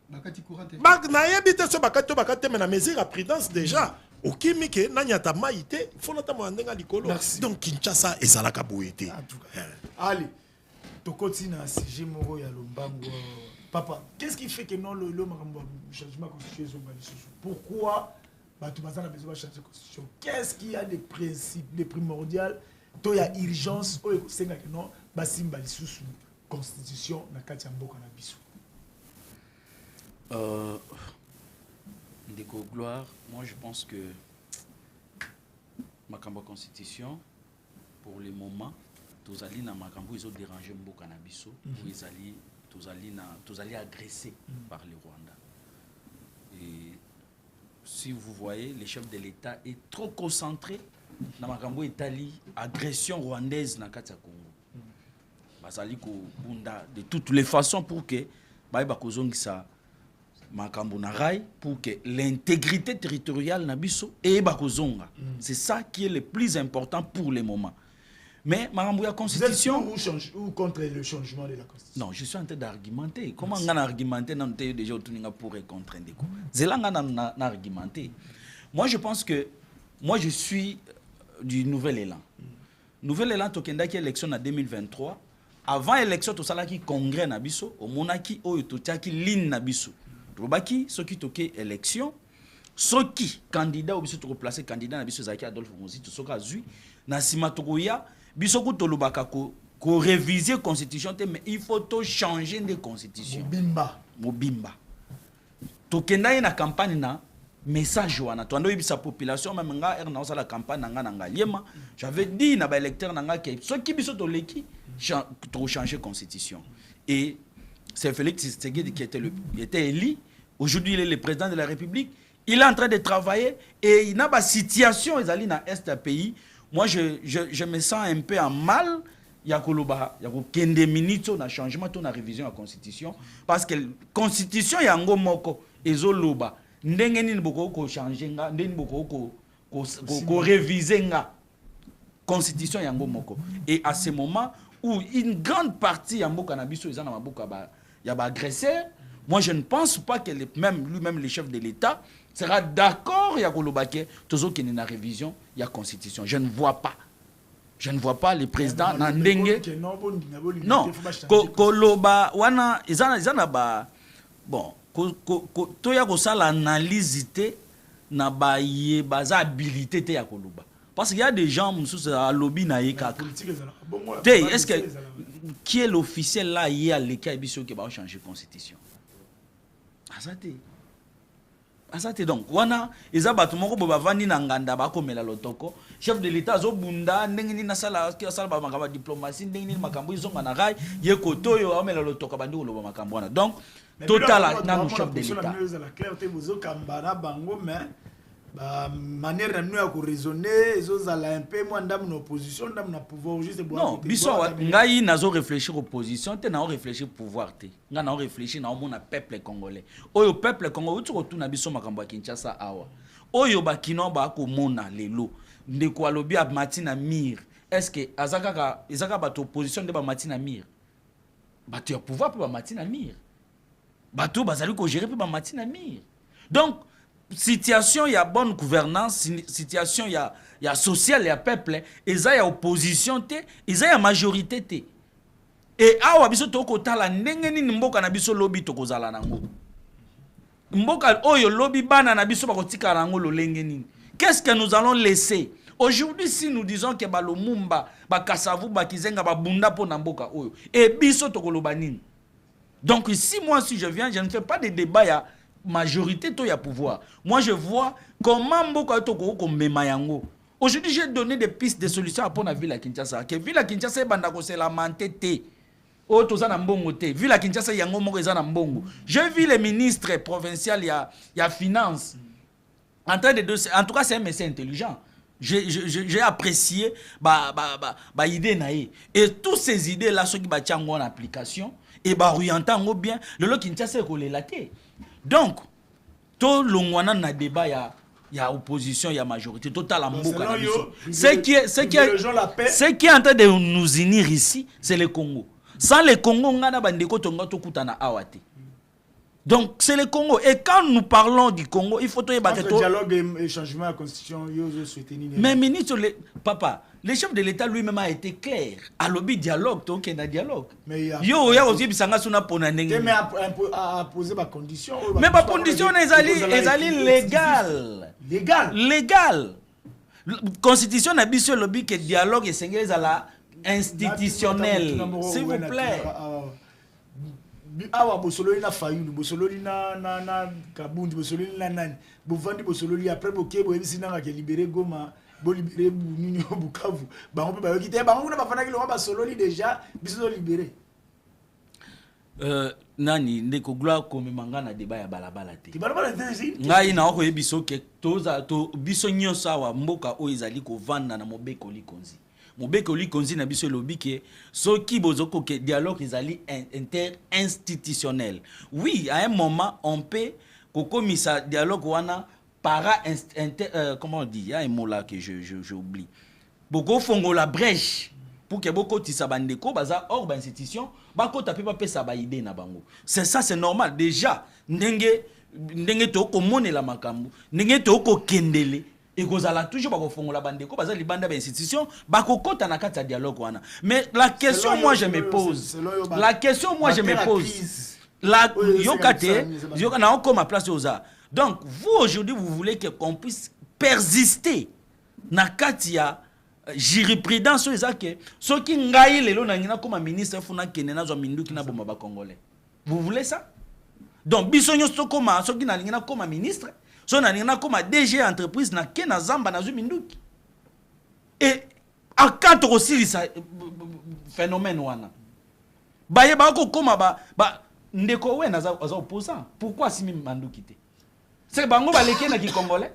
bak na yebite so bakate mais na mesure à prudence déjà okimike nanyata maïté faut notamment ndenga likolo donc Kinshasa ezalaka boyete allez tokoti na sujet moko ya lombango papa qu'est-ce qui fait que non le changement constitutionnel pourquoi batu bazana besoin de changer constitution qu'est-ce qu'il y a des principes des primordial to ya urgence o senga que non basimba lisusu constitution na kati ya mboka na biso Ndeko Gloire, moi je pense que Makambo Constitution, pour le moment, tous allés dans Makambo, ils ont dérangé Mboka na biso, tous allés agressés par le Rwanda. Et si vous voyez, le chef de l'État est trop concentré dans Makambo Italie, agression rwandaise dans Katia Congo. Basali ko bunda de toutes les façons pour que Baïba Kozongi ça makambo na rai pour que l'intégrité territoriale na biso eba kozonga. C'est ça qui est le plus important pour le moment. Mais makambo ya constitution ou contre le changement de la constitution? Non, je suis en train d'argumenter. Comment on a argumenté dans le déjà pour et contre Ndeko? Zelanga n'a argumenté. Moi je pense que moi je suis du nouvel élan. Nouvel élan tokenda qui élection en 2023. Avant l'élection tout ça là qui congrès na biso au monaki o totiaki ligne na biso. Robaki ceux qui toqué élection, ceux qui candidat ou biso to replacer candidat na biso Zaki Adolphe Mozi to soka zui na simatokoya biso ko tolobaka ko réviser constitution mais il faut to changer de constitution. Mobimba. Tokenda na campagne na message wana to ando yebisa population même nga er na la campagne na nga yema j'avais dit na ba électeur na nga que ceux qui biso to leki to changer constitution et c'est Félix Tshisekedi qui était élu. Aujourd'hui, il est le président de la République. Il est en train de travailler et il n'a pas de situation dans l'Est pays. Moi, je me sens un peu en mal. Il y a des minutes de changement, de révision de la Constitution. Parce que la Constitution, il y a un moko et zoloba. Ndengeni boko changer nga, ndengeni boko ko réviser nga. Constitution il y a un moko. Et à ce moment où une grande partie ya mboka na biso ezana maboka ba ya ba agresseur, moi je ne pense pas que lui-même le chef de l'État sera d'accord ya kolobake tozo ki na révision ya constitution. Je ne vois pas le président na ndenge non koloba wana ezana ba bon to ya ko sala analyse te na ba ye baza habilité te ya koloba. Parce qu'il y a des gens à lobby na yeka. Est-ce que qui est l'officiel là hier l'équipe qui va changer constitution? Azate donc wana eza bato moko bo bavandi na nganda ba komela lotoko chef de l'état zo bunda ndenge na sala ba makamba diplomatie ndenge makambo izonga na rai ye kotoyo amela lotoko bandi ko loba makambo wana donc total na chef de l'état la clarté bozo kambara bango mais ba manière nous à raisonner ezozala un peu moins ndam na opposition ndam na pouvoir juste pour non biso ngai nazo réfléchir opposition te na réfléchir pouvoir te nga na réfléchir na mona peuple congolais oyo peuple congolais tu retourna biso makambo ya Kinshasa awa oyo bakino ba ko mona lelo ndeko alobi a Martina Mir est-ce que azaka ba opposition de ba Martina Mir bato ya pouvoir pour ba Martina Mir bato bazali ko gérer pour ba Martina Mir donc situation il y a bonne gouvernance situation il y a social il y a peuple et ça il y a opposition te et ça il y a majorité te et awa biso to ko tala ndenge nini mboka na biso lobby to kozala nango mboka oyo lobby bana na biso ba kotika nango lolenge nini qu'est-ce que nous allons laisser aujourd'hui si nous disons que ba Lumumba ba Kasavu ba Kizenga ba bunda po na mboka oyo et biso to koloba nini donc si moi si je viens je ne fais pas de débat ya majorité to ya pouvoir. Moi je vois comment mboko to ko mema yango. Aujourd'hui j'ai donné des pistes de solutions pour la ville à Kinshasa. Que ville à Kinshasa banda ko c'est la mantété. O to za na mbongo te. Ville à Kinshasa yango moko za na mbongo. J'ai vu les ministres provinciaux ya finance en train de en tout cas c'est un monsieur intelligent. J'ai apprécié ba idée naïe et toutes ces idées là ceux qui ba tiango en application et ba orientant bien le Kinshasa ko lelaté. Donc, tout le monde a débat, il y a opposition, il y a majorité, total en mboka. Ce qui est en train de nous unir ici, c'est le Congo. Sans le Congo, on a bandeko tonga to kutana awate. Donc, c'est le Congo. Et quand nous parlons du Congo, il faut que le dialogue et changement de la constitution, mais ministre, papa, le chef de l'État lui-même a été clair. À lobby dialogue, donc il y a un dialogue. Mais il y a aussi des mais à poser ma condition. Mais ma condition est légale. Légal. Constitution n'a pas lobby que dialogue et c'est la institutionnel. S'il vous plaît. Awa bosololi na fayulu bosololi na kabundi bosololi na nani bovandi bosololi après boké boyebisi nanga ke libérer Goma bo libérer Buninyo Bukavu bango pe bayokite bango na bafana ki lo ba sololi déjà biso libérer nani ndeko gloire comme manga na débat ya balabala te balabala te ngai na ko yebiso ke to biso nyosa wa mboka o ezali ko vanda na mobeko likonzi Mobeko li konzi na biso lobi ke soki bozoko ke dialogue ezali interinstitutionnel. Oui, à un moment on peut kokomisa dialogue wana comment on dit, il y a un mot là que j'oublie. Boko fongo la brèche pour que boko tisa bandeko baza hors ba institution bako tapé pa pesa ba idée na bango. C'est ça, c'est normal déjà. Ndenge to ko monela makambo, ndenge to ko kendele et kozala toujours bako fongo la bandeko baza libanda ba institution bako kota na kata dialogue wana. Mais la question moi je me pose, la yokate yokana encore ma place aux arts. Donc vous aujourd'hui vous voulez qu'on puisse persister na katia jurisprudence ezake soki ngai lelo na ngina comme ministre funa kene na zo minduki na bomba ba congolais. Vous voulez ça? Donc biso nyoso koma soki na ngina comme ministre, so na ngina comme DG entreprise na kena zamba na zo minduki. Et à quatre aussi ça phénomène wana. Baye ba ko koma ba ndeko we na za opposant. Pourquoi simi manduki te? C'est bango baleke na ki congolais.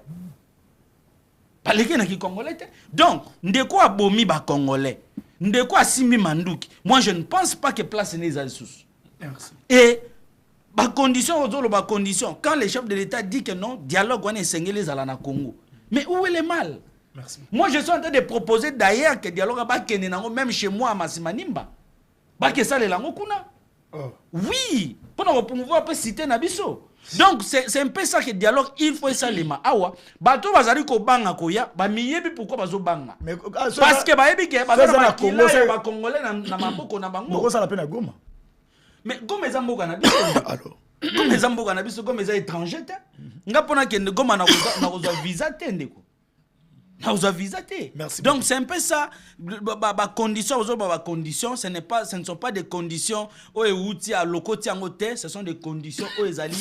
Donc, ndeko abomi ba congolais. Ndeko asimi manduki. Moi je ne pense pas que place n'est à sous. Merci. Et ba condition quand le chef de l'État dit que non, dialogue on est sengeli ala na Congo. Mais où est le mal? Merci. Moi je suis en train de proposer d'ailleurs que dialogue ba kene nango même chez moi à Masimanimba. Ba ke ça le lango kuna. Oh. Oui, pour pouvoir peut citer Nabiso. Donc c'est un peu ça que le dialogue il faut ça les ma awa bato bazali ko banga koya ba miyebi pourquoi bazo banga parce que ba yebi ke bazali ba kila ba congolais na maboko na bango boko ça la peine à Goma mais Goma ezamboka na biso alors Goma ezamboka na biso Goma eza étranger te nga pona ke Goma na ko visa te ndeko na ko visa te. Donc c'est un peu ça condition ce ne sont pas des conditions où outi à lokoti angote, ce sont des conditions où ezali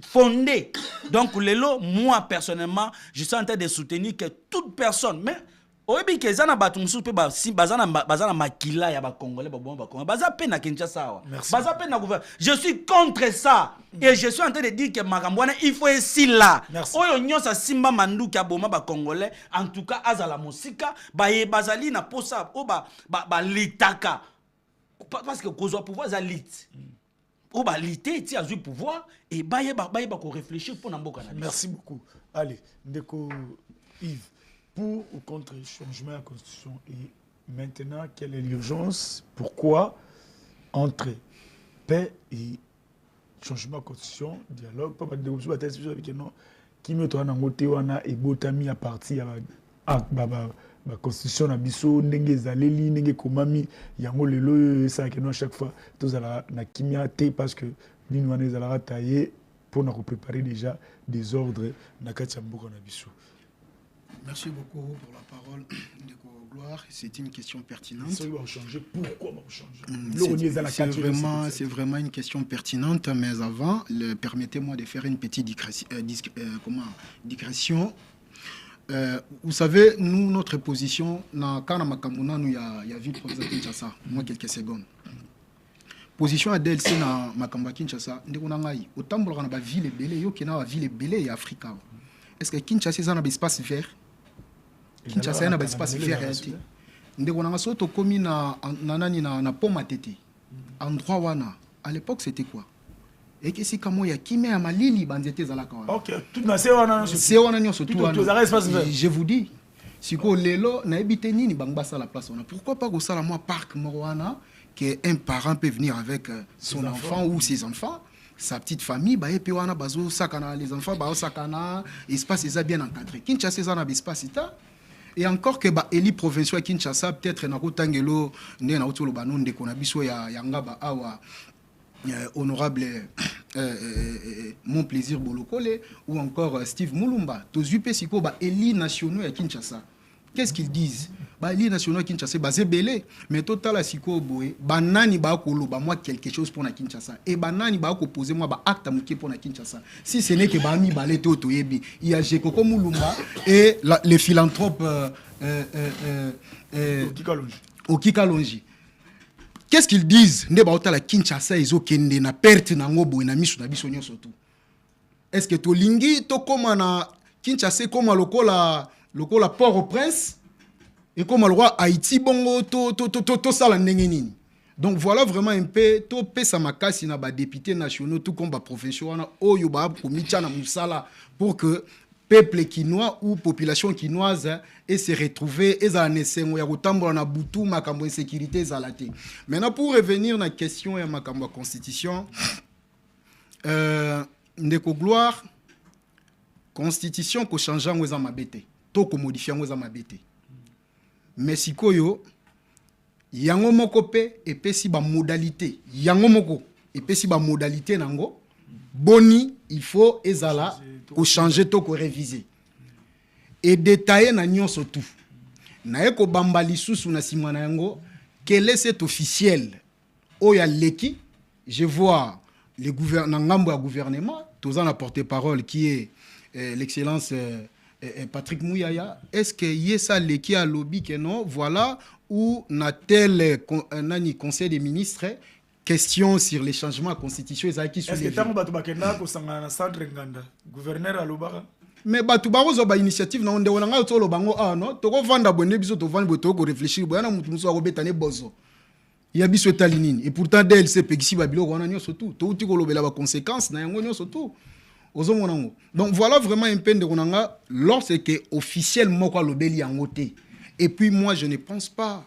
fondées. Donc lelo moi personnellement je suis en train de soutenir que toute personne mais oyebi ke zana batumsu pe bazana makila ya ba congolais ba congolais baza pe na Kinshasa baza pe na gouvernement. Je suis contre ça et je suis en train de dire que makambwana il faut ici là oyo nyosa simba manduki aboma ba congolais en tout cas azala musika bazali na posa o ba litaka parce que kozwa pouvoir za lit o ba lité ti azu pouvoir et ba ko réfléchir pour na mboka na. Merci beaucoup. Allez, ndeko Yves, pour ou contre le changement de la Constitution et maintenant, quelle est l'urgence? Pourquoi entre paix et changement de la Constitution, dialogue, pas de négociation, qui me trouve en côté et botami à partir la Constitution na biso ndenge zaleli ndenge komami yango lelo ça que nous chaque fois tous ala na kimia té parce que nous wana ezala tailler pour nous préparer déjà des ordres na katiambuko na biso. Merci beaucoup pour la parole de Gloire. C'est une question pertinente. Pourquoi changer? C'est vraiment une question pertinente, mais avant, permettez-moi de faire une petite digression. Vous savez, nous, notre position, quand on a vu le professeur Kinshasa, moi quelques secondes. Position à DLC na Makamba Kinshasa, autant de la ville belé, yo qui na ville belé Africa. Est-ce que Kinshasa a un espace vert? Kinshasa a un espace vert. Ndeko nanga soto komi na poma tete. Endroit wana. À l'époque c'était quoi? Et que si kamo ya kime ya malili banzete zalaka wana. OK, tout na c'est wana nyoso tout wana. Je vous dis, siko lelo na ebite nini bangbasa la place wana. Pourquoi pas go sala moi parc morwana que un parent peut venir avec son enfant ou ses enfants, sa petite famille, bah et puis wana bazo sakana les enfants bazo sakana, espace est bien encadré. Kinshasa ça na espace ita. Et encore que bah Eli provincial Kinshasa peut-être na kotangelo ne na otolo banonde kona biso ya ngaba awa honorable mon plaisir Bolokole ou encore Steve Mulumba tozupe siko ba Eli nationaux ya Kinshasa. Qu'est-ce qu'ils disent? Bah Eli nationaux Kinshasa basé belé mais total à siko boé banani ba kolo ba moi quelque chose pour na Kinshasa et banani ba ko poser moi ba acte muké pour na Kinshasa. Si ce n'est que ba mi balé to yebi il y a Jekoko Mulumba et les philanthropes Okikalonji. Qu'est-ce qu'ils disent? Ne ba otala Kinshasa izo kende na perte na ngobo na misu na biso nyonso tout. Est-ce que to lingi to koma na Kinshasa koma lokola Port-au-Prince Et comme le roi Haïti, bongo, to sala ndenge nini. Donc voilà vraiment un peu, to pesa makasi na ba députés nationaux, tout comme ba professionnels, oyo ba komicha na musala pour que peuple quinois ou population quinoise et se retrouver et za nesengo ya kotambola na butu makambo insécurité zalate. Maintenant pour revenir na question ya makambo constitution, ndeko gloire constitution ko changer ngo za mabete, to ko modifier ngo za mabete. Mais sikoyo yango moko pe epesi ba modalité yango moko epesi ba modalité nango boni il faut ezala ko changer to ko réviser et détailler na nyonso tout na eko bamba lisusu na simana yango quel est cet officiel oya leki je vois le gouvernement tous en porte-parole qui est l'excellence Patrick Mouyaya. Est-ce que y a ça leki a lobby que non voilà ou na tel conseil des ministres question sur les changements à la constitution est-ce que tango batu bakenda ko sangana na centre nganda gouverneur alobaka mais batu barozo ba initiative na onde wona nga to lobango no to ko vanda bonne biso to vanda to ko réfléchir boyana mutu muso ko betane bozo ya biso etalinini et pourtant DLC pegisi ba biloko wana nyoso tout to uti ko lobela ba conséquences na yango nyoso tout ozo monango. Donc voilà vraiment un peu de konanga lorsque officiel moko lobeli yango te. Et puis moi je ne pense pas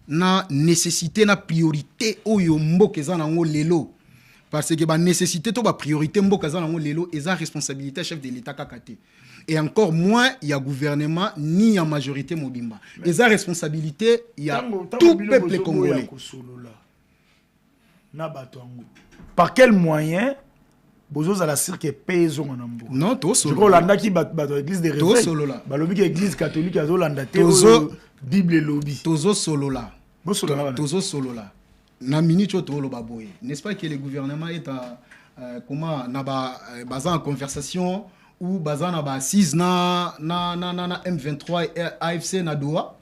na nécessité na priorité oyo mboka za nango lelo parce que ba nécessité to ba priorité mboka za nango lelo eza responsabilité chef de l'état kakate et encore moins il y a gouvernement ni en majorité mobimba eza responsabilité il y a tout peuple congolais na batongo par quel moyen bozo à la cirque peso ngambo non to solo je crois landa ki bato église de réveil to solo la balobi ki église catholique azo landa te bible lobby tozo solo la tozo solo la na minute to lo baboye n'est-ce pas que le gouvernement est à comment na ba bazan en conversation ou bazan na ba assise na M23 et AFC na Doha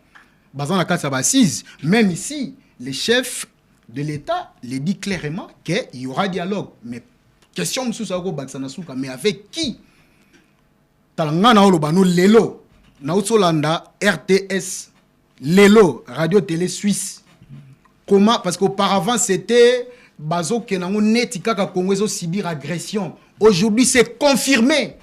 bazan na kasa ba assise même ici les chefs de l'État les dit clairement qu'il y aura dialogue mais question msusu ako baksana suka mais avec qui talangana olobano lelo na utsolanda RTS lelo radio télé suisse comment parce qu'auparavant c'était bazo kenango neti kaka Congo ezo subir agression aujourd'hui c'est confirmé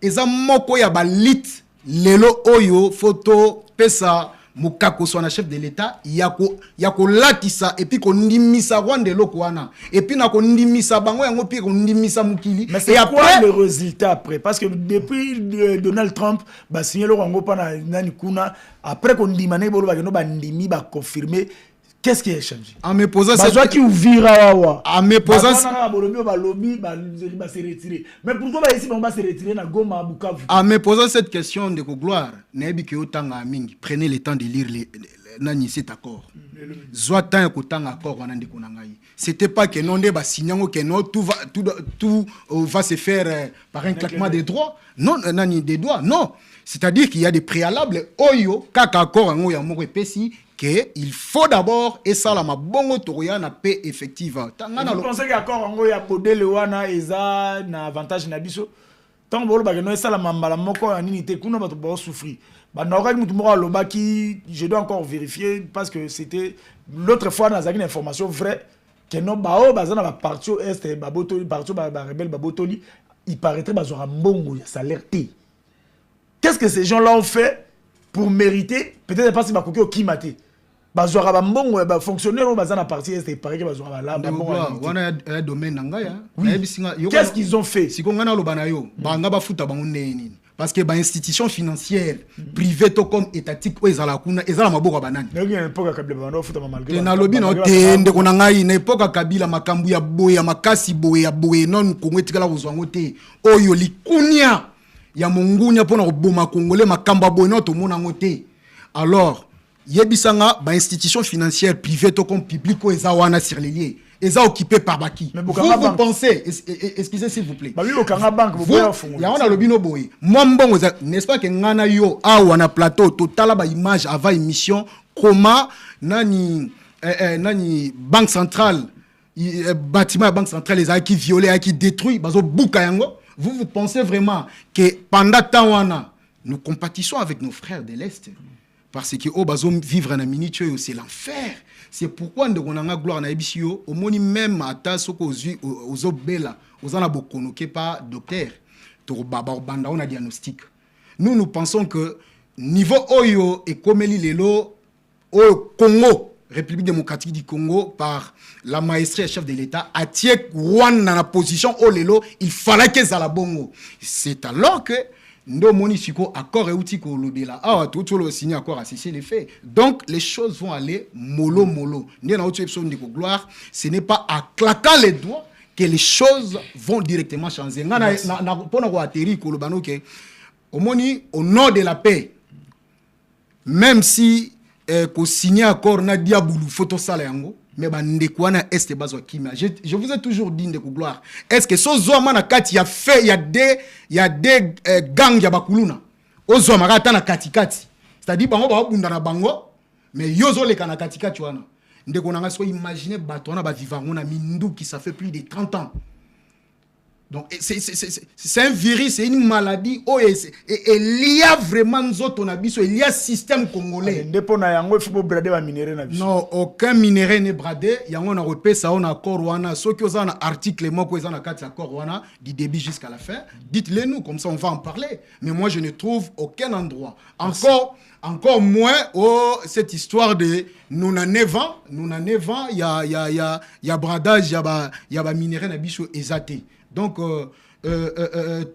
eza moko ya balit lelo oyo photo pesa mukako soit chef de l'état yako latisa et puis ko ndimisa Rwanda loko wana et puis na ko ndimisa bango yango puis ko ndimisa mukili mais c'est quoi le résultat après parce que depuis Donald Trump ba signé le rango pana nani kuna après ko ndimane bolo ba no ba ndimi ba confirmer qu'est-ce qui est changé en me posant cette question qui ouvira wa en me posant ba se retirer mais pourquoi ba ici on va se retirer na Goma Bukavu en me posant cette question de gloire nebi ke otanga mingi prenez le temps de lire nani cet accord soit temps ko tanga accord wana ndeko na ngai c'était pas que non de ba signango que non tout va se faire par un claquement des doigts non nani des doigts non c'est-à-dire qu'il y a des préalables oyo kaka accord ngo ya moko pesi que il faut d'abord et ça la mabongo toya na paix effective tangana le conseil accord ngo ya podele wana eza na avantage na biso tant bolo ba no ça la mambala moko ya nini te kuna bato ba souffrir ba na ka mutu moko lobaki je dois encore vérifier parce que c'était l'autre fois dans une information vraie que non bao bazana ba parti est ba botoli parti ba rebelle ba botoli il paraîtrait bazora mbongo ya salaire té. Qu'est-ce que ces gens-là ont fait pour mériter peut-être pas si ba koki okimate bazora ba mbongo ba fonctionnaire bazana parti est paraît que bazora là ba mbongo wana ya domaine nanga ya qu'est-ce qu'ils ont fait si konga na lobana yo banga ba futa bango neni parce que ba institution financière privée to comme étatique o ezala kuna ezala maboko banani ngi époque kabila bando futa malgré na lobi no tende kona ngai na époque kabila makambu ya boya makasi boya non Kongo etikala kozwango te oyo likunya ya mongunya pona koboma congolais makamba boya no to mona ngote alors yebisanga ba institution financière privée to comme public o ezawana sur les liens eza occupé par baki vous pensez excusez s'il vous plaît ba lo kanga banque vous ya on a lobino boy moi mbongo n'est-ce pas que ngana yo awa na plateau total ba image avant émission comment nani banque centrale bâtiment banque centrale les a qui violé qui détruit bazo buka yango vous pensez vraiment que pendant temps wana nous compatissons avec nos frères de l'Est parce que au bazo vivre na minute c'est l'enfer. C'est pourquoi on a gloire na ebisio au moni même ata soko aux bela aux ana bokonoke pas docteur to baba banda on a diagnostic. Nous pensons que niveau oyo et komeli lelo au Congo, République démocratique du Congo, par la maestrie chef de l'État, a tié Rwanda dans la position au lelo, il fallait que ça la bongo. C'est alors que Ndo moni siko accord et outil ko lobela. Ah tout le signé accord à cesser les faits. Donc les choses vont aller mollo mollo. Ndé na outil episode de gloire, ce n'est pas à claquant les doigts que les choses vont directement changer. Na pona ko atterri ko lobano ke au moni au nom de la paix. Même si ko signé accord na diaboulou photo sala yango. Mais bandekwana est bazo kimia. Je vous ai toujours dit de gloire. Est-ce que so zoma na kati ya fait il y a des gangs ya bakuluna. O zoma kata na katikati. C'est-à-dire bango ba bunda na bango mais yozo le kana katikati wana. Ndeko na ngaso imaginer bato na ba vivango na mindu qui ça fait plus de 30 ans. Donc c'est un virus, c'est une maladie. Oh, et il y a vraiment il y a un système congolais. Non, aucun minerai n'est bradé. Il y a un repère, ça on a corona. Ceux qui ont un article, moi qui ont un cas corona du début jusqu'à la fin. Dites-le nous, comme ça on va en parler. Mais moi je ne trouve aucun endroit. Encore moins cette histoire de nous na 9 ans, il y a bradage, il y a minerai na bicho exaté. Donc,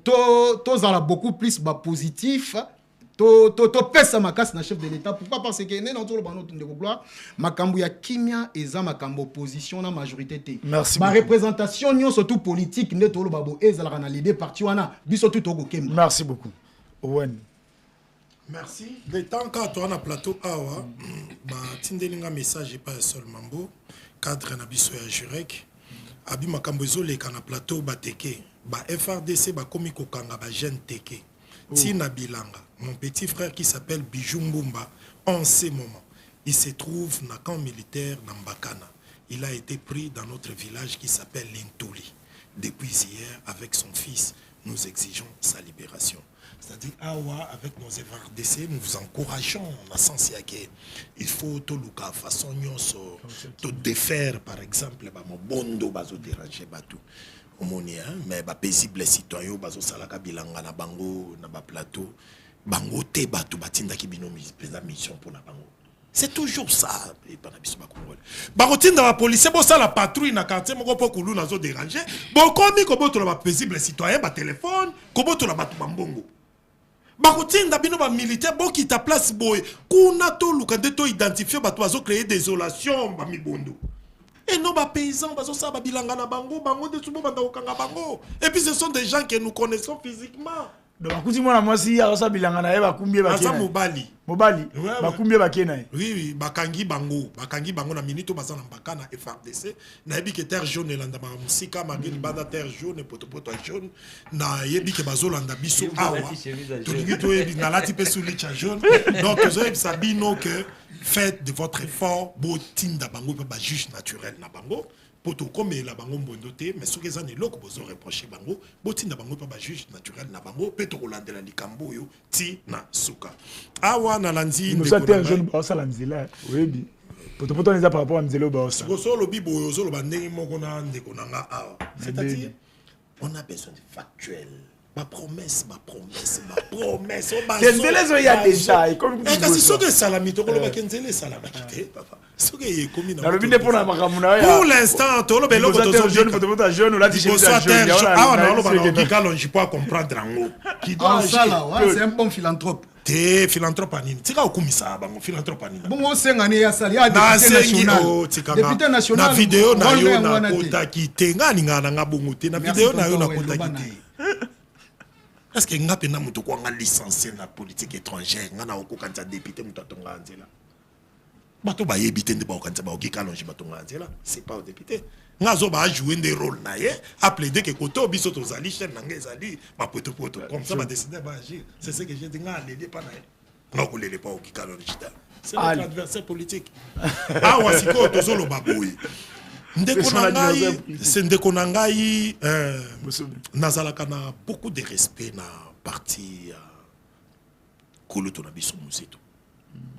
tous ont beaucoup plus positif. To pesa makasi na chef de l'État. Pourquoi? Parce que né dans tout le bano de gloire, makambo ya kimia eza makambo opposition na majorité té. Merci. Ma représentation nyo surtout politique né tout le babo ezala na les deux partis wana biso tout to kemba. Merci beaucoup. Owen. Merci. De temps quand toi na plateau awa, ba tindelinga message pas seul mambo cadre na biso ya Jurek. Abi makambo ezoleka na plateau bateke ba FRDC ba komi kokanga ba jeune teke Tina Bilanga, mon petit frère qui s'appelle Bijou Mbumba, en ce moment il se trouve na camp militaire na Mbakana. Il a été pris dans notre village qui s'appelle Lintuli. Depuis hier avec son fils nous exigeons sa libération. C'est-à-dire, avec nos FRDC, nous vous encourageons dans le sens il faut tout le cas façon de défaire, par exemple, mon bondo bazo déranger batou. Mais ba paisible citoyen bazo salaka bilanga na bango na ba plateau bango te batou batinda ki bino mission pour la bango. C'est toujours ça. Barotinda la police, bon ça la patrouille na quartier moko po kulu na zo déranger. Bon komi ko boto la paisible citoyen ba téléphone, ko boto la batu bambongo. Barotinda bino ba militaire bo ki ta place boy. Kuna to luka de to identifier ba to créer désolation ba mibondo. Et non ba paysans bazo ça ba bilanga na bango, bango de subo banda okanga bango. Et puis ce sont des gens que nous connaissons physiquement. Donc akuti mwana mwasi ya sa bilanga na eba kumbie ba kena. Mobali. Ba kumbie ba kena. Oui, bakangi bango na minute baza na mbaka na FRDC. Na yebi ke terre jaune landa ba musika magini banda terre jaune poto jaune na yebi ke bazo landa biso awa. To lingi to yebi na lati pe suli cha jaune. Donc vous avez sabino que faites de votre effort bo tinda bango ba juge naturel na bango. Poto comme la bango mbondoté mais ce que ça ne loko bozo reprocher bango botinda bango pa ba juge naturel na bango peto kolandela likambo yo ti na suka awa na landi nous sommes jeune ba ça la mzela oui poto on les a par rapport à mzelo ba ça so lo bibo yo zo lo bandenge moko na ndeko nanga awa c'est-à-dire on a besoin de factuel. Ma promesse. Kenzele zo ya déjà et comme kasi soke salami to koloba kenzele salama kité papa soke ye komi na pour l'instant to lo belo to jeune la t-shirt jaune ah non lo ba ki kalon je peux comprendre ngo qui doit c'est un bon philanthrope. Te philanthrope anini tika okumisa bango philanthrope anini bongo sengane ya sali ya député national na vidéo na yo na kotaki te ngani ngana ngabongo te na vidéo na yo na kotaki te. Est-ce que nga pena muto ko nga licencié na politique étrangère nga na ko kanza député muto atonga nzela bato ba yebite nde ba kanza ba okika longi batonga nzela c'est pas au député nga zo ba jouer des rôles na ye appeler dès que koto biso to zali chaîne na nga ezali ba poto comme ça ba décider ba agir c'est ce que j'ai dit nga lele pa na ye nga ko lele pa okika longi ta c'est notre adversaire politique wasiko to zolo baboyi ndeko na ngai nazalaka na beaucoup de respect na parti koloto na biso museto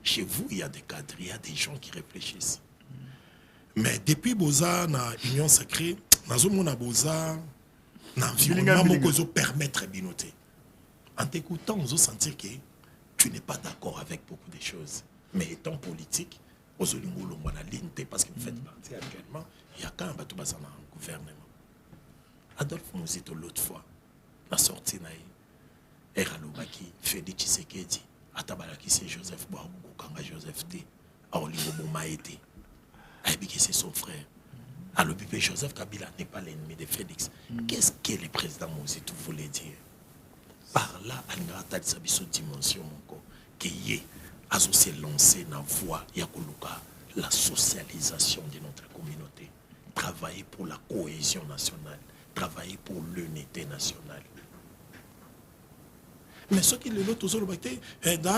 Chez vous, il y a des cadres, il y a des gens qui réfléchissent. Mais depuis Boza, na Union Sacrée, na Boza, na environnement qui permettre de noter. En t'écoutant, on sentir que tu n'es pas d'accord avec beaucoup de choses. Mais étant politique, on se ligne parce que vous faites partie actuellement, il y a quand même tout dans le gouvernement. Adolphe Mouzito l'autre fois, la sortie naïe, Eralobaki, Félix Tshisekedi, Atabalaki c'est Joseph Boarboukou, Kanga Joseph T, Aolingo Bomaete, Aibiki c'est son frère. Alors Joseph Kabila n'est pas l'ennemi de Félix. Qu'est-ce que le président Mouzito voulait dire? Par là, Alingata Sabiso dimension qui est associé lancé dans la voie Yakuluka, la socialisation de notre communauté, travailler pour la cohésion nationale, travailler pour l'unité nationale. Mais ce qui est l'autre, toujours,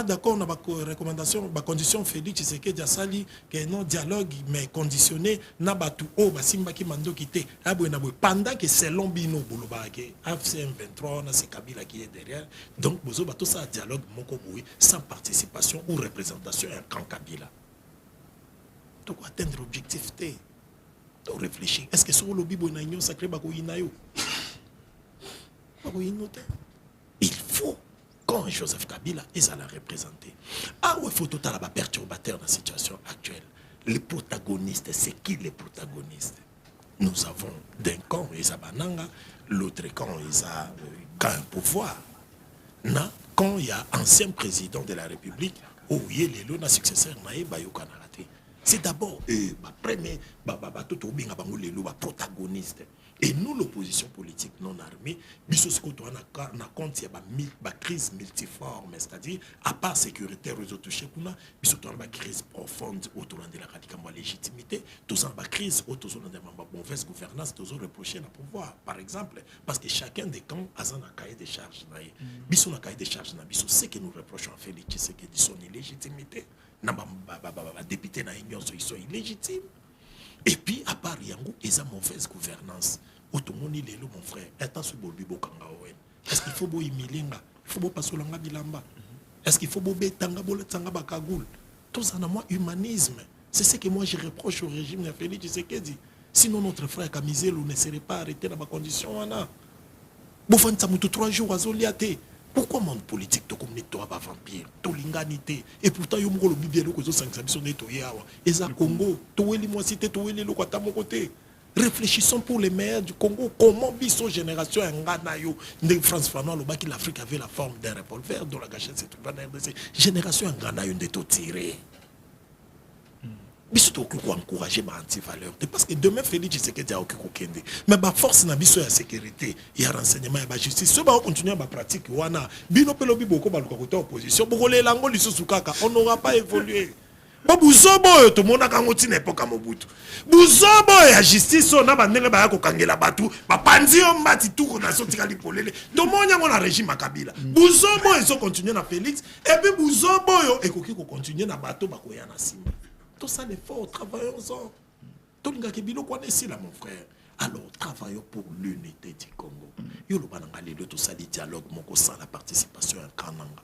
d'accord, on a des recommandations, des conditions, Félix, c'est que Diasali, que non dialogue, mais conditionné, Nabatu, oh, Basimbaki Mando quitté, pendant que c'est Lombino, Boulobake, FCM 23, on a ce Kabila qui est derrière. Donc, vous avez tout ça, dialogue, Mokoboui, sans participation ou représentation, un camp Kabila. Donc, atteindre l'objectif, donc réfléchir. Est-ce que sur le Bible, il y a une sacrée Bakoïnayo? Il faut. Quand Joseph Kabila est à la représenter. Ah ouais, il faut tout à la perturbateur dans la situation actuelle. Les protagonistes, c'est qui les protagonistes? Nous avons d'un camp, Isa Bananga, l'autre camp, Isa un pouvoir. Quand il y a ancien président de la République, où il y a le successeur, c'est d'abord premier protagoniste. Et nous, l'opposition politique non armée, nous avons une crise multiforme, c'est-à-dire, à part sécurité, réseau touché, nous avons une crise profonde autour de la légitimité, nous avons une crise autour de la mauvaise gouvernance, nous avons reproché le pouvoir, par exemple, parce que chacun des camps a un cahier de charges. Nous avons un cahier de charges, ce que nous reprochons à Félix, c'est que son illégitimité, les députés ils sont illégitimes. Et puis, à part Yango, ils ont mauvaise gouvernance. Automoni lelo, mon frère, est-ce qu'il faut humilier? Il faut passer la bilamba. Est-ce qu'il faut betanga boletanga bakagoul? Tout ça, moi, humanisme. C'est ce que moi je reproche au régime de Félix Tshisekedi. Sinon, notre frère Kamizelo ne serait pas arrêté dans ma condition. Bofan Samutu 3 jours à Zoliate. Pourquoi monde politique, comme toi, vampire, tolinganité, et pourtant, il y a un bibielo que 5 sanctions de Toyawa, et ça, Congo, Toeli, moi, c'était Toeli, le à mon côté. Réfléchissons pour les meilleurs du Congo. Comment biso génération en Ghanayo, de France Fanois, le bas que l'Afrique avait la forme d'un revolver, dont la gâchette s'est trouvée dans RDC. Génération en Ghanayo, de tout tirer. Biso to encourager ma anti-valeur. Parce que demain, Félix Tshisekedi a aucun kende. Mais ma force na biso la sécurité, il y a renseignement, il y a justice. Si on continue à pratique, bino pelobi boko baluka côté opposition, bokole lango lisosukaka, on n'aura pas évolué. Buzobo to mona kango tina epoka Mobutu. Buzobo ya justice on a bandenge ba ko kangela batu, ba panzi on mati tout na sotika lipolele. To monya ngona régime Kabila. Buzobo eso continuer na Félix et puis buzobo yo ekoki ko continuer na bato ba ko ya na sima. Tout ça l'effort, travaillons-en. Tout le monde est quoi ici là mon frère. Alors travaillons pour l'unité du Congo. Yo le bananga le tout ça le dialogue mon sans la participation en Kananga.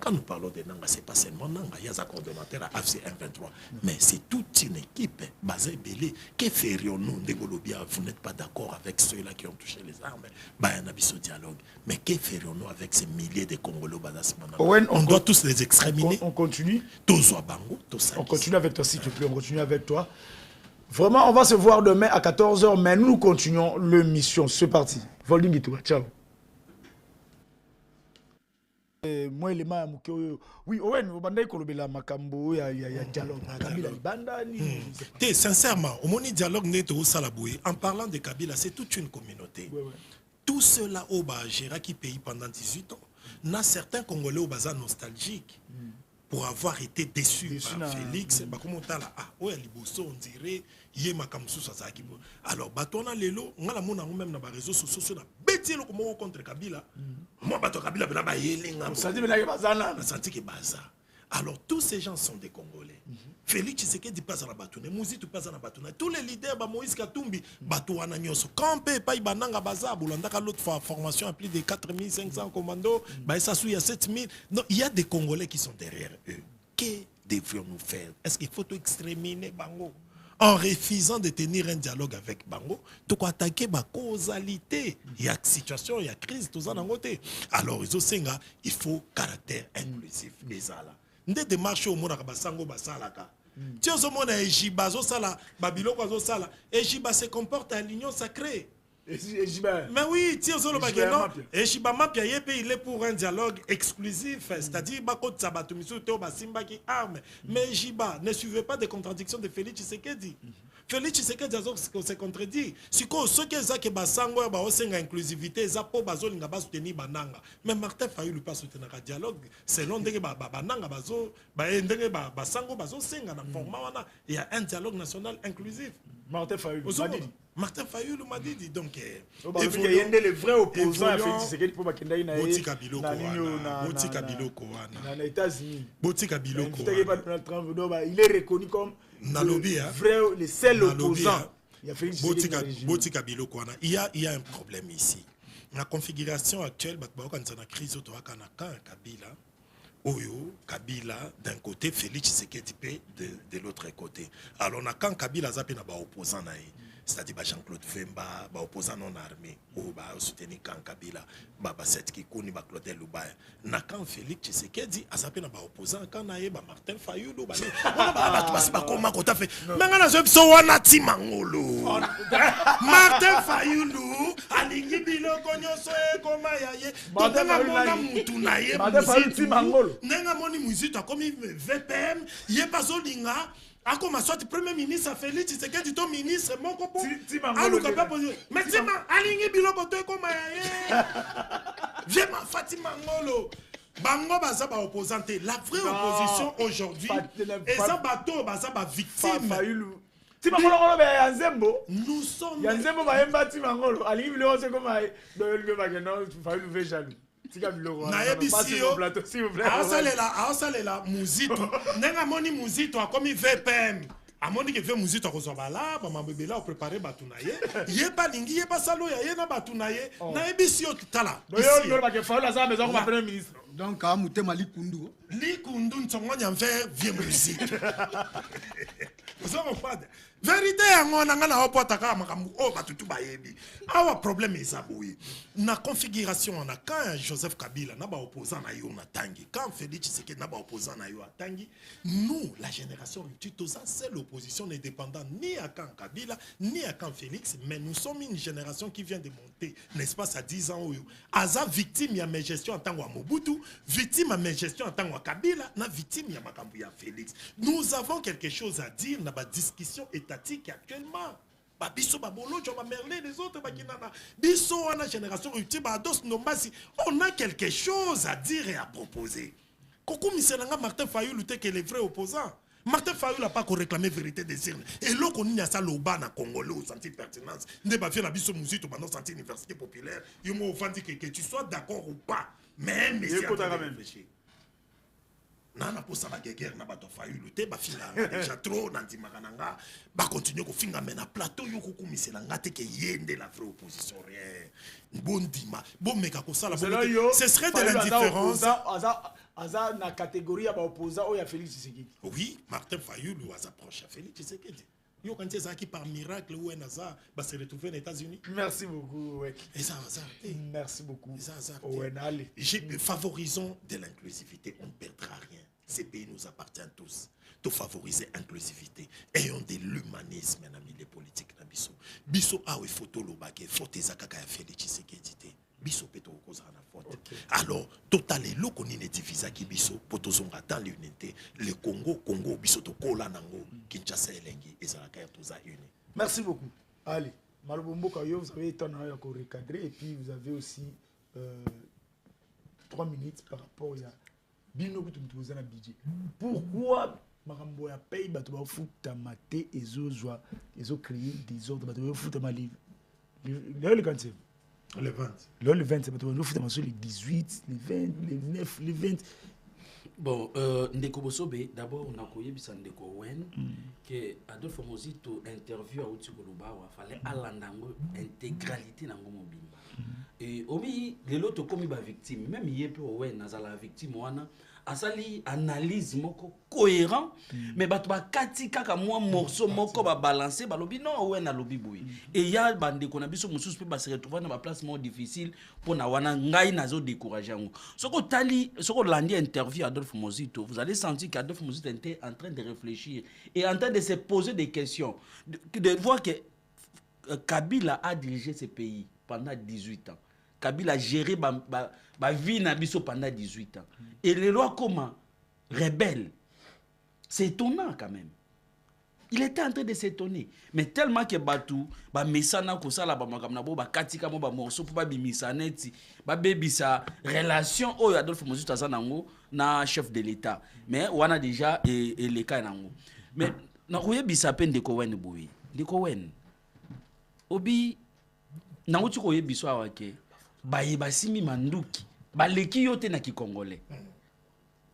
Quand nous parlons de Nanga, c'est pas seulement Nanga, il y a un coordonnateur à FCM 23, mais c'est toute une équipe basée belée. Que ferions-nous de Golobia? Vous n'êtes pas d'accord avec ceux-là qui ont touché les armes, bah il y a un dialogue. Mais que ferions-nous avec ces milliers de Congolais basés? On doit tous les exterminer. On continue. On continue avec toi s'il te plaît, on continue avec toi. Vraiment, on va se voir demain à 14h, mais nous continuons l'émission. C'est parti. Volding it, ciao. Moi les mains oui Owen obanda kolobela makambo ya dialogue Kabila banda ni sincèrement au moni dialogue neto salaboui en parlant de Kabila c'est toute une communauté. Tout cela au Gérard qui pays pendant 18 ans n'a certains Congolais au bazar nostalgique pour avoir été déçus par Félix comment là ouais liboso on dirait yema kamsu sazaki alors batona lelo ngala mona même na ba réseaux sociaux na betilo comme contre Kabila moi bato Kabila bena ba yelinga ça dit bena bazana na senti que baza. Alors tous ces gens sont des Congolais. Félix Tshisekedi passe na batuna Mouzito passe na batuna tous les leaders ba Moïse Katumbi bato wana nyoso campé pa bananga baza bolandaka l'autre fois formation à plus de 4500 commandos ba ça sous il y a 7000 non il y a des Congolais qui sont derrière eux. que devrions-nous faire? Est-ce qu'il faut exterminer Bango? En refusant de tenir un dialogue avec Bango, tu peux attaquer la causalité. Il y a situation, il y a crise, tout ça dans côté. Alors, il faut caractère inclusif. Nde démarche au monde basango basalaka. Tu as monde Ejiba zo sala, babiloko zo sala. Ejiba se comporte à l'union sacrée. Mais oui, tu as le bagano. Ejiba mapia yepe il est pour un dialogue exclusif, c'est-à-dire bako tsabatu misu to basimba ki arme. Mais Ejiba ne suivez pas des contradictions de Félix Tshisekedi. Félix Tshisekedi se contredit. Si ce qui est que basango ba osenga inclusivité za po bazolinga ba soutenir bananga. Mais Martin Fayulu pas soutenir un dialogue selon ndenge bananga bazo ba ndenge basango bazo senga na format wana. Il y a un dialogue national inclusif. Martin Fayulu Martin Fayulu m'a dit donc il y a les vrais opposants à Félix Tshisekedi pour bakenda ina Botika Biloko wana na États-Unis. Botika Biloko il est reconnu comme le seul opposant. Botika Biloko wana. Il y a un problème ici. La configuration actuelle quand on a une crise Kabila Oyo, Kabila d'un côté, Félix Tshisekedi de l'autre côté. Alors, on a quand Kabila zappé na ba opposant naï, c'est-à-dire Jean-Claude Vemba, ba opposant non armé, ou ba soutenir quand Kabila, ba Set Kikouni, ba Claudel Loubaya. Na quand Félix Tshisekedi a zappé na ba opposant quand naï ba Martin Fayulu, ba ba comment qu'on t'a fait. Mangana zeb so wana ti mangolo. Martin Fayulu, alingi biloko nyoso e koma yaye. Totanga mona mutu naye. Martin Fayulu ti mangolo. Nenga moni muzito comme VPM yebazo linga akoma soit premier ministre Félix Tshisekedi to ministre moko po aluka pa poser mais tima alingi biloko to koma ya vraiment Fatima Ngolo bango baza ba opposante la vraie opposition aujourd'hui et ça bato baza ba victime Tima Ngolo be Yanzembo nous sommes Yanzembo ba yemba Tima Ngolo alingi biloko se koma doyel be bageno Fayulu ve jaloux. Aosalela muzito nenga moni muzito akomi VPM amoni ke ve muzito akozobala ba mabebela o préparer batunaye ye ba lingi ye ba salo ya ye na batunaye na ebisio tala yo ba ke Fayulu za maison comme premier ministre donc a mutema likundu ntsongonya mver vie musique vous avez pas vérité yango na ngana opota ka makambu o batutu bayebi awa problème ezaboui na configuration on a quand Joseph Kabila na ba opposant na yo na tangi quand Félix Tshisekedi na ba opposant na yo tangi nous la génération rupture toza c'est l'opposition n'est dépendant ni à quand Kabila ni à quand Félix mais nous sommes une génération qui vient de monter n'est-ce pas ça 10 ans oyo aza victime ya mes gestion en tant que Mobutu victime à mes gestion en tant que Kabila na victime ya makambu ya Félix nous avons quelque chose à dire na ba discussion étatique actuellement biso babolo jo ba merler les autres bakinana biso wana génération rupture ba dos nombasi on a quelque chose à dire et à proposer koko miselanga Martin Fayulu te que les vrais opposants Martin Fayulu n'a pas réclamé vérité des urnes et l'autre on y a ça loba na congolais au senti pertinence ne ba faire na biso musito pendant senti université populaire yo mo ofandi que tu sois d'accord ou pas mais c'est réfléchir nana posa ba guerre na bato Fayulu te ba finga déjà trop nanti makananga ba continuer ko finga mena plateau yo ko kumisela ngate ke yende la vraie opposition rien bondima bon meka ko sala ce serait de l'indifférence aza na catégorie ya ba opposant o ya Félix Tshisekedi oui Martin Fayulu was approche à Félix Tshisekedi yo quand ça qui par miracle ou naza ba se retrouver aux États-Unis. Merci beaucoup ouais. Et ça merci beaucoup ça allez favorisons de l'inclusivité on ne perdra rien. Ces pays nous appartiennent tous. De favoriser l'inclusivité. Ayons de l'humanisme dans les politiques. Biso a photo lobake, photo zakaka ya Félix Tshisekedi. Biso peto koza na faute. Alors, total le koni ne divisa ki biso potozonga dans l'unité. Le Congo biso to kola nango Kinshasa elengi ezalaka ya toza uni. Merci beaucoup. Allez, Malobombo Kayo, vous avez été en recadré et puis vous avez aussi 3 minutes par rapport à Bino kutumtuza na budget. Pourquoi makambo ya paye bato ba futa maté ezozwa ezo créer des ordres bato ba futa mali le 20 le 20 bato ba futa maso le 18 le 20 le 9 le 20 bon ndeko bosobe d'abord on a koyebisa ndeko wen que Adolphe Mozito interview a uti koloba wa fallait alandango intégralité nango mobimba Et obi lelo to komi ba victime même yepe ouais nazala victime wana asali analyse moko cohérent mais bato ba kati kaka moi morceau moko ba balancer ba lobi non ouais na lobi boy et ya bande ko na biso mususu pe ba se retrouver na ba place mo difficile pour na wana ngai nazo décourager ngo soko tali soko landi interview Adolphe Mozito vous allez sentir qu'Adolphe Mozito était en train de réfléchir et en train de se poser des questions de voir que Kabila a dirigé ce pays pendant 18 ans. Kabila a géré ma vie na biso pendant 18 ans. Et les lois comment rebelles. C'est étonnant quand même. Il était en train de s'étonner. Mais tellement que Batou, mesana ko sala ba makamna bo ba katika mo ba morceau pour ba bimisaneti, ba bebisa relation o Adolphe Mozito azanango na chef de l'État. Mais on a déjà et les cas nango. Mais na koyebisa pe ndeko wen boyi. Ndeko wen. Obi na uti ko yebiso awake ba simi manduki ba leki yote na ki congolais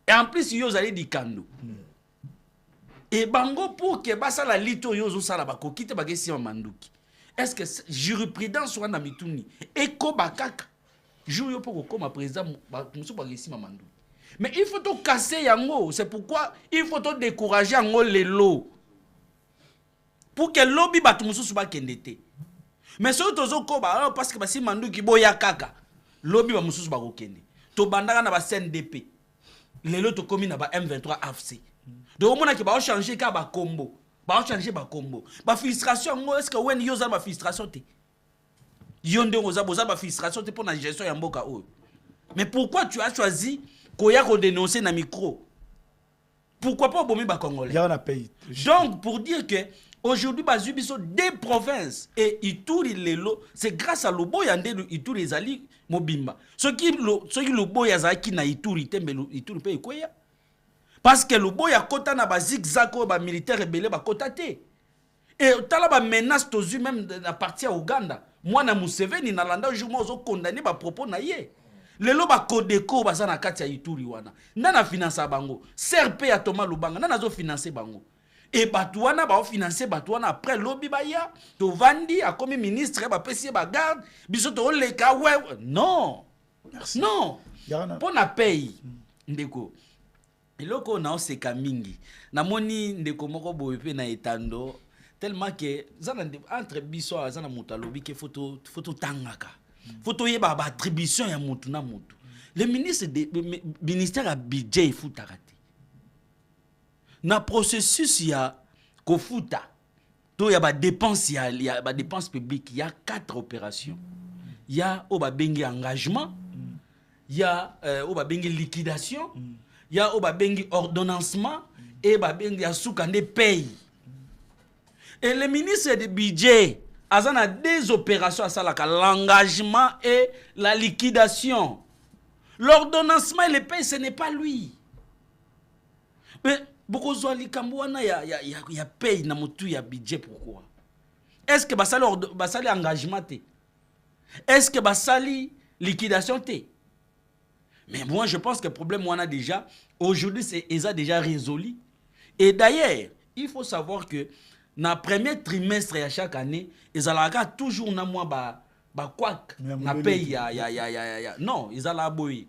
et en plus yo zali di kando et bango pour que ba sala lito yo zo sala ba kokite ba kesi manduki est-ce que jurisprudence wana mituni eko bakaka jour yo pour koma président ba muso ba kesi manduki mais il faut to casser yango c'est pourquoi il faut to décourager yango lelo pour que lobby ba muso ba kendete. Mais ce que parce que si manduki boya kaka lobby ba mususu ba kokende to bandaka na ba CNDP lelo to komi na ba M23 AFC donc on a ki ba changer ka ba combo ba changer ba combo ba frustration ngo est-ce que when yo za ba frustration te yonde ngoza boza ba frustration te pour la gestion ya mboka o. Mais pourquoi tu as choisi koya ko dénoncer na micro? Pourquoi pas bomi ba congolais? Il y a un pays. Donc pour dire que aujourd'hui, bazubiso des provinces et Ituri lelo, c'est grâce à Lobo Yande Ituri ezali mobimba. Ce qui Lobo yazaki na Ituri tembe Ituri pe ikoya. Parce que Lobo ya kota na ba zigzag ba militaire rebelle ba kota te. Et tala ba menace tozu même na partie à Uganda. Moi na Museveni na landa jour mo zo condamner ba propos na ye. Lelo ba Kodeko ba na kati ya Ituri wana. Nana finance bango. Serpe ya Thomas Lubanga nana zo financer bango. Et Batouana va financer Batouana après lobby baya to vandi a comme ministre ba pesi ba garde biso to le ka ouais non. Merci. Non. Pour na paye ndeko. Eloko na oseka mingi. Na moni ndeko moko boyepe na etando tellement que zana entre biso zana muta lobby ke photo tangaka. Photo yeba ba attribution ya mutu na mutu. Le ministre de ministère a budget futarate. Na processus ya kofuta to ya ba dépense ya ba dépense publique, il y a 4 opérations. Il y a au ba bengi engagement, il y a au ba bengi liquidation, il y a au ba bengi ordonnancement et ba bengi ya soukande paye. Et le ministre du budget azana des opérations à salaka, l'engagement et la liquidation. L'ordonnancement et le paye, ce n'est pas lui. Mais beaucoup de Kambouana ya paye na mutu ya budget pourquoi? Est-ce que basali engagement te? Est-ce que basali liquidation te? Mais moi je pense que le problème on a déjà aujourd'hui c'est déjà résolu. Et d'ailleurs, il faut savoir que dans le premier trimestre à chaque année, ils ont toujours na moi quoi na paye non, ils ont boy.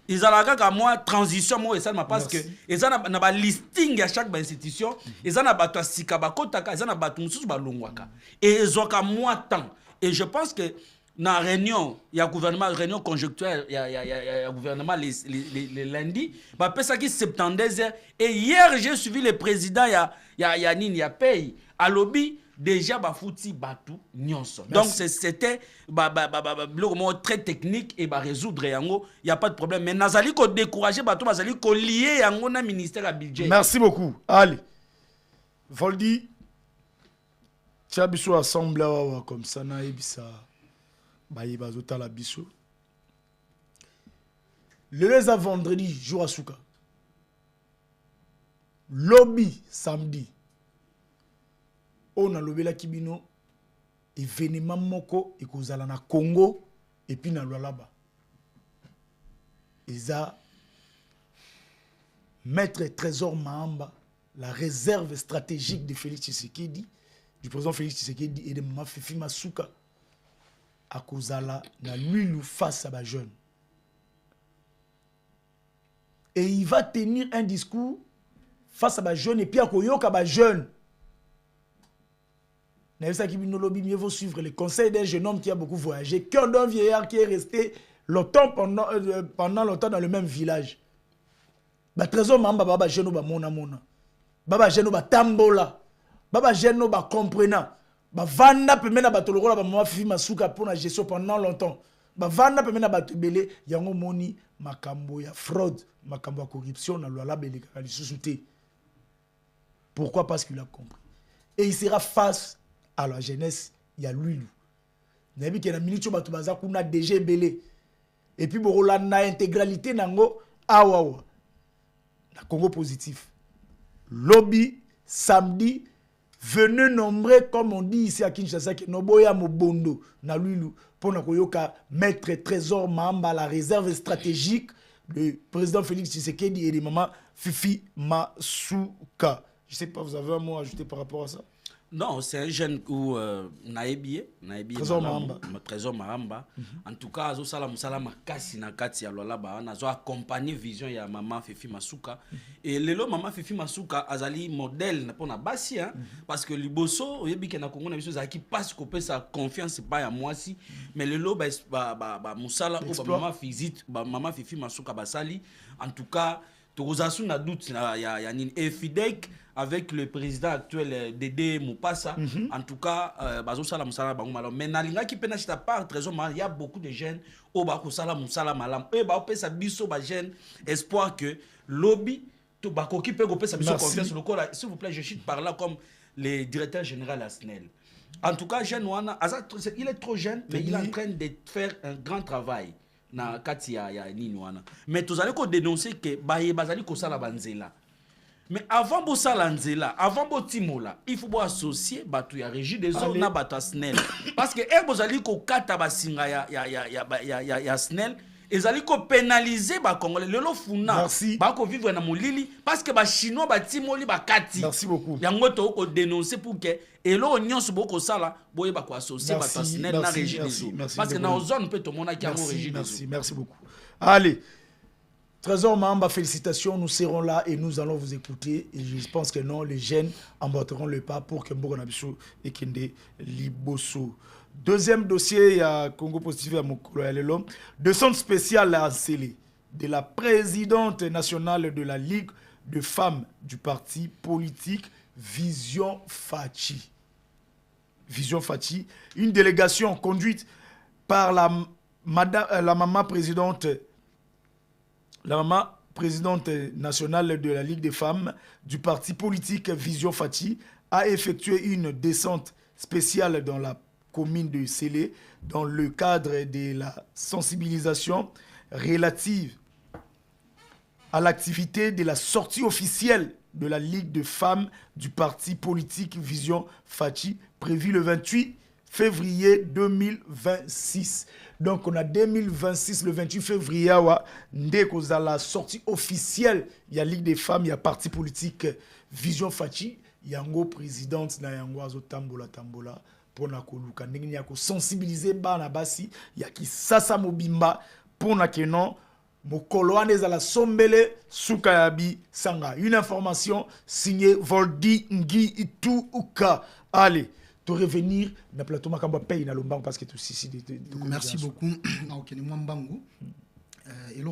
Ils ont la moi transition moi et ça parce que ils ont na listing à chaque institution, ils ont na bato sika bakotaka, ils ont na bato mususu balongwaka. Et ils ont ka moi temps. Et je pense que dans réunion, il y a gouvernement réunion conjoncturelle, il y a gouvernement les lundi, bah pesa qui 72 heures et hier j'ai suivi le président il y a paye à lobby déjà ba fouti batou nyonso. Donc c'était très technique et ba résoudre yango, il y a pas de problème mais nazali ko décourager batou bazali ko lier yango na ministère à budget. Merci beaucoup. Allez. Voldi Tiabiso assemblée comme ça na ebisa baye bazota la biso. Le les vendredi jour à Souka. Lobby samedi. On a lobé la kibino événement moko et kozala na Congo et puis na Lualaba. Eza maître Trésor Mahamba, la réserve stratégique de Félix Tshisekedi, du président Félix Tshisekedi et de Mafifi Masuka. à kozala na lui face à ba jeune. Et il va tenir un discours face à ba jeune et puis à koyoka ba jeune. Mieux vaut suivre les conseils d'un jeune homme qui a beaucoup voyagé qu'un d'un vieillard qui est resté longtemps pendant longtemps dans le même village. Ba trésor mamba baba jeune ba mona mona. Baba jeune ba tambola. Baba jeune ba comprena. Ba vanda pemena ba tolokola ba mama fifi masuka pour la gestion pendant longtemps. Ba vanda pemena ba tebele yango moni makambo ya fraude, makambo ya corruption na loi la beleka kali susute. Pourquoi? Parce qu'il a compris. Et il sera face à la jeunesse, il y a lui. Nabi ki na minute ba tubaza kuna DG belé. Et puis borola na intégralité nango awawa. La Congo positif. Lobby samedi venez nombreux comme on dit ici à Kinshasa que noboya mobondo na luilu pour na koyoka maître trésor mamba la réserve stratégique le président Félix Tshisekedi et les mamans Fifi Masuka. Je sais pas, vous avez un mot à ajouter par rapport à ça? Non, c'est un jeune où Naebi Trésor Mahamba. Trésor Mahamba. En tout cas, azo sala musala makasi na kati ya lola ba na zo accompagner vision ya maman Fifi Masuka. Et lelo maman Fifi Masuka azali modèle pour na basi hein parce que liboso oyebi ke na Congo na biso za ki passe ko sa confiance pas ya mwasi mais lelo ba musala ou ba maman Fifi Masuka basali en tout cas Togozasu na doute ya nini et Fidek avec le président actuel Dédé Moupassa en tout cas bazo sala musala bango malam mais nalinga ki pena chita par trésor il y a beaucoup de jeunes au ba ko sala musala malam e ba pesa biso ba jeune espoir que lobby to ba ko ki pe ko pesa biso confiance le corps s'il vous plaît je chute par là comme le directeur général Asnel. En tout cas jeune wana il est trop jeune mais il est en train de faire un grand travail na kati ya nini wana mais tozali ko dénoncer que baye bazali ko sala banzela mais avant bo sala nzela avant bo timola il faut bo associer batu ya régie des eaux na batu Snell parce que bozali ko kata basinga ya Snell ezali ko pénaliser ba congolais lelo funa ba ko vivre na molili parce que ba chinois ba timoli ba kati. Merci beaucoup. Yango to ko dénoncer pour que elo nyonso boko sala boye ba ko associer ba Snell na régie des eaux parce que na zone peut to mona ki amo régie des eaux. Merci beaucoup. Allez. Trésor Mahamba, félicitations, nous serons là et nous allons vous écouter. Et je pense que non, les jeunes emboîteront le pas pour que Mbogo Nabiso et Kende Liboso. Deuxième dossier, à Congo Positif à Mokolo Yalelo. Descente spéciale à Ansele de la présidente nationale de la Ligue de femmes du parti politique Vision Fachi. Vision Fachi, une délégation conduite par la maman présidente nationale de la Ligue des femmes du parti politique Vision Fachi a effectué une descente spéciale dans la commune de Sélé dans le cadre de la sensibilisation relative à l'activité de la sortie officielle de la Ligue de femmes du parti politique Vision Fachi prévue le 28 février 2026. Donc on a 2026, le 28 février, dès qu'on a la sortie officielle, il y a Ligue des femmes, il y a parti politique Vision Fachi, il y a une présidente, il y a une tambola pour na koluka, il y a sensibiliser bana basi, il y a qui sasa mobimba pour na kenon, mokoloane za la sombele sukayabi sanga. Une information signée Voldi Ngi Itu Uka. Allez. De revenir dans le plateau Makamba paye dans le banc parce que tout ici. Merci beaucoup. Et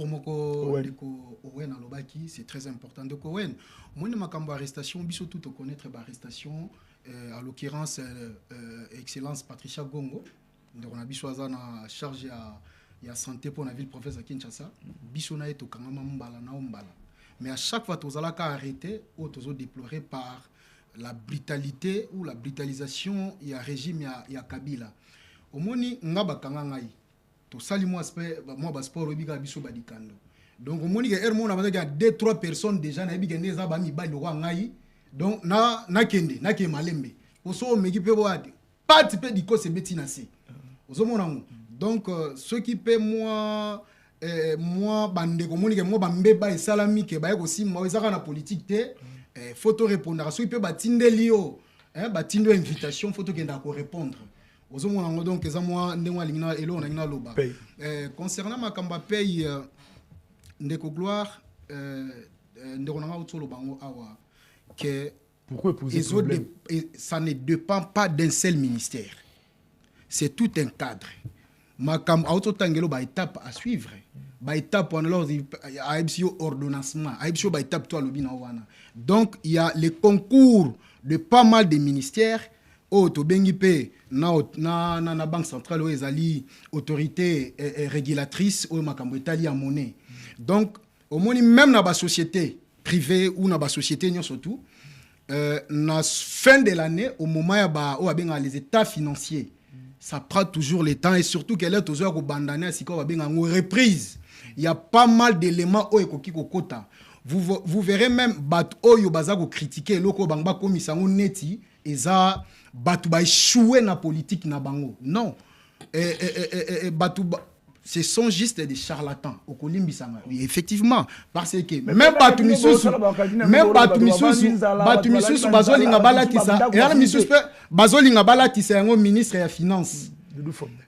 c'est très important. Donc, Owen, moi, Makamba arrestation, biso tout connaître l'arrestation, à l'occurrence, Excellence Patricia Gongo. On a biso na charge à santé pour la ville province de Kinshasa. Biso na eto kangama mbala na mbala. Mais à chaque fois, tous allons arrêter ou tous déplorer par la brutalité ou la brutalisation il y a régime il y a Kabila omoni ngaba kanga ngai to sali moi aspect moi ba sport obiga biso badikando donc omoni que er mona bazaki 2-3 personnes déjà na biga ndeza ba mi ba lo ngai donc na kende na ke malembe oso meki pe boadi parti pe diko se betina se oso mona donc ce qui peut moi bande komoni que moi ba mbeba et salami ke ba ko simba ezaka na politique te photo répondre à ceux qui peuvent battre lio batindo invitation photo qui n'a qu'à répondre Donc concernant ma kamba paye ndeko gloire que ça ne dépend pas d'un seul ministère. C'est tout un cadre. Ma kamba autotangelo ba étape à suivre. Ba étape on alors aibsio ordonnancement, aibsio ba étape toi lobina wana. Donc il y a les concours de pas mal de ministères. To bengi pe na banque centrale o ezali autorité régulatrice o makambo etali ya monnaie. Donc au moins même na ba société privée ou na ba société nyo surtout na fin de l'année au moment ya ba o benga les états financiers ça prend toujours le temps et surtout qu'elle est toujours au bandana siko ba benga reprise. Il y a pas mal d'éléments o ekoki kokota. Vous verrez même bat oyo bazako critiquer loko bangba komisango neti eza batu ba échouer na politique na bango. Non. Batu ce sont juste des charlatans. Oui, effectivement. Parce que même batu misusu bazolinga balatisa. Et misusu bazolinga balatisa yango ministre ya finance.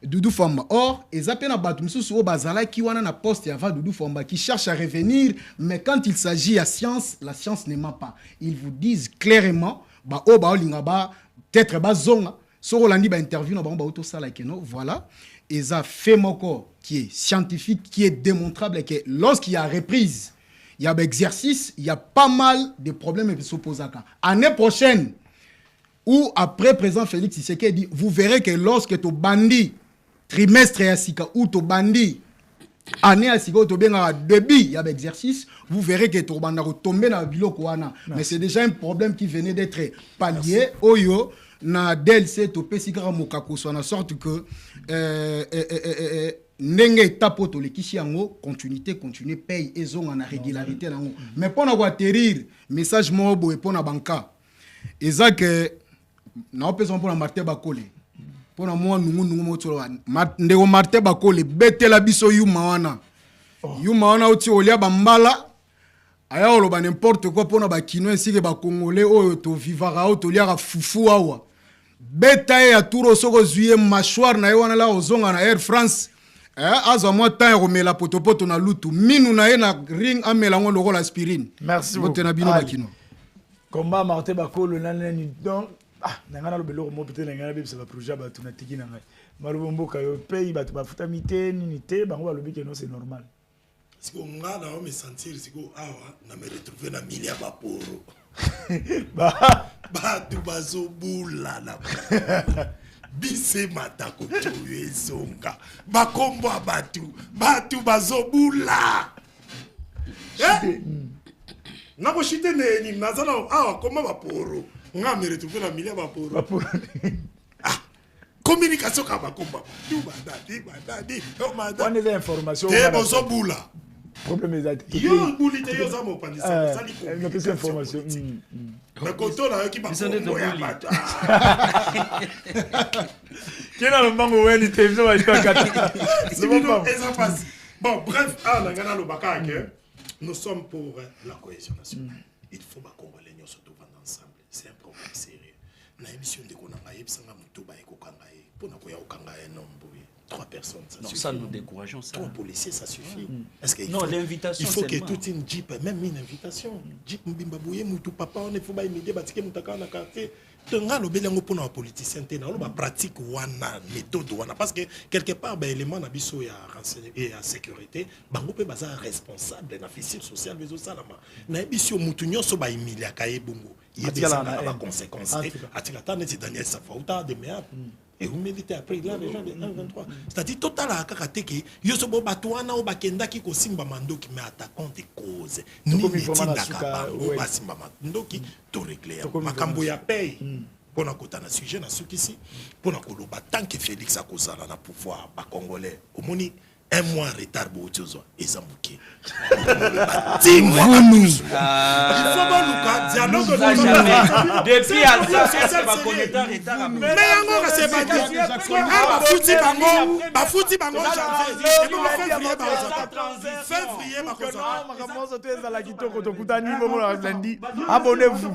Doudou Famba. Or, ils appellent à batu misusu o bazala qui wana na poste ya Doudou Famba qui cherche à revenir, mais quand il s'agit à science, la science ne ment pas. Ils vous disent clairement ba o ba olinga ba peut-être bazonga so rolandi ba interview na ba auto sala keno voilà et ça fait moko qui est scientifique qui est démontrable que lorsqu'il y a reprise il y a exercice il y a pas mal de problèmes qui s'opposent à année prochaine ou après président Félix Tshisekedi vous verrez que lorsque to bandi trimestre ya sika ou to bandi année à sika to benga début il y a exercice vous verrez que to banda retomber na biloko wana mais c'est déjà un problème qui venait d'être pallié oyo na DLC to pesika mokako so na sorte que ndenge tapo to lekisi yango continuer paye ezonga na régularité nango mais pona ko atterrir message mobo et pona banka eza que na opesa pona Martin Bakole pona moi nungu motolo ndeko Martin Bakole betela biso yuma wana oti olia bambala aya oloba n'importe quoi pona ba kino ainsi que ba congolais oyo to vivara o to liaka fufu awa beta ya turo soko zuye mâchoire na wana la ozonga na Air France azo moi temps romela potopoto na lutu minu na ye na ring amela ngo lokola aspirine. Merci beaucoup na bino bakino combat Martin Bakolo nanani donc nangana lo beloko mo peut-être nangana bebisa ba projet ba tuna tiki na ngai malubo mboka yo pays ba bafuta mité ninité bango balobi que non c'est normal. Siko nga na me sentir siko awa na me retrouver na milia baporo batu bazobula na bise matako tuye zonga bakombo batu bazobula na ko shite ne ni nazana awa koma baporo nga me retrouver na milia baporo communication ka bakomba tu badadi o madame on est information te bazobula problème est yo bulite yo za mo pandisa ça li ko plus information na koto na ki ba ko ya bata kena lo mbango weni télévision wa kata c'est bon bon bref na ngana lo baka que nous sommes pour la cohésion nationale il faut ba congolais ñoo surtout ensemble c'est un problème sérieux na émission de ko na yebsanga mutu ba ekokanga e pona ko ya okanga e nombo 3 personnes, ça non, suffit. ça nous décourageons ça. 3 policiers, ça suffit. Est-ce qu'il non, faut, l'invitation, il faut que toute une jeep, même une invitation. Jeep Mbimbabouye, Moutou Papa, on ne faut pas immédiat, Batike Moutaka, na quartier. Tenga le belango pour la politicien, on pratique wana méthode wana parce que quelque part ben élément na biso ya renseignement et ya sécurité, bango pe baza responsable na fissure sociale bezo salama. Na biso mutu nyonso ba imilia kaye bongo. Il y a des conséquences. Atika tane c'est Daniel Safauta de méa. Et vous méditez après là les gens de 123. C'est-à-dire total à kakateke yoso bo batwana o bakenda ki ko simba mandoki mais attaquant des causes. Ni metina ka o ba simba mandoki to régler. Makambo ya paye. Pour na sujet na sukisi pour na koloba tant que Félix akozala na pouvoir ba congolais au moni un mois en retard pour autres ezambuki Vunu il faut pas nous dialogue depuis Alsace c'est pas connecter retard mais yango c'est ba fouti bango janvier et puis février ba abonnez-vous.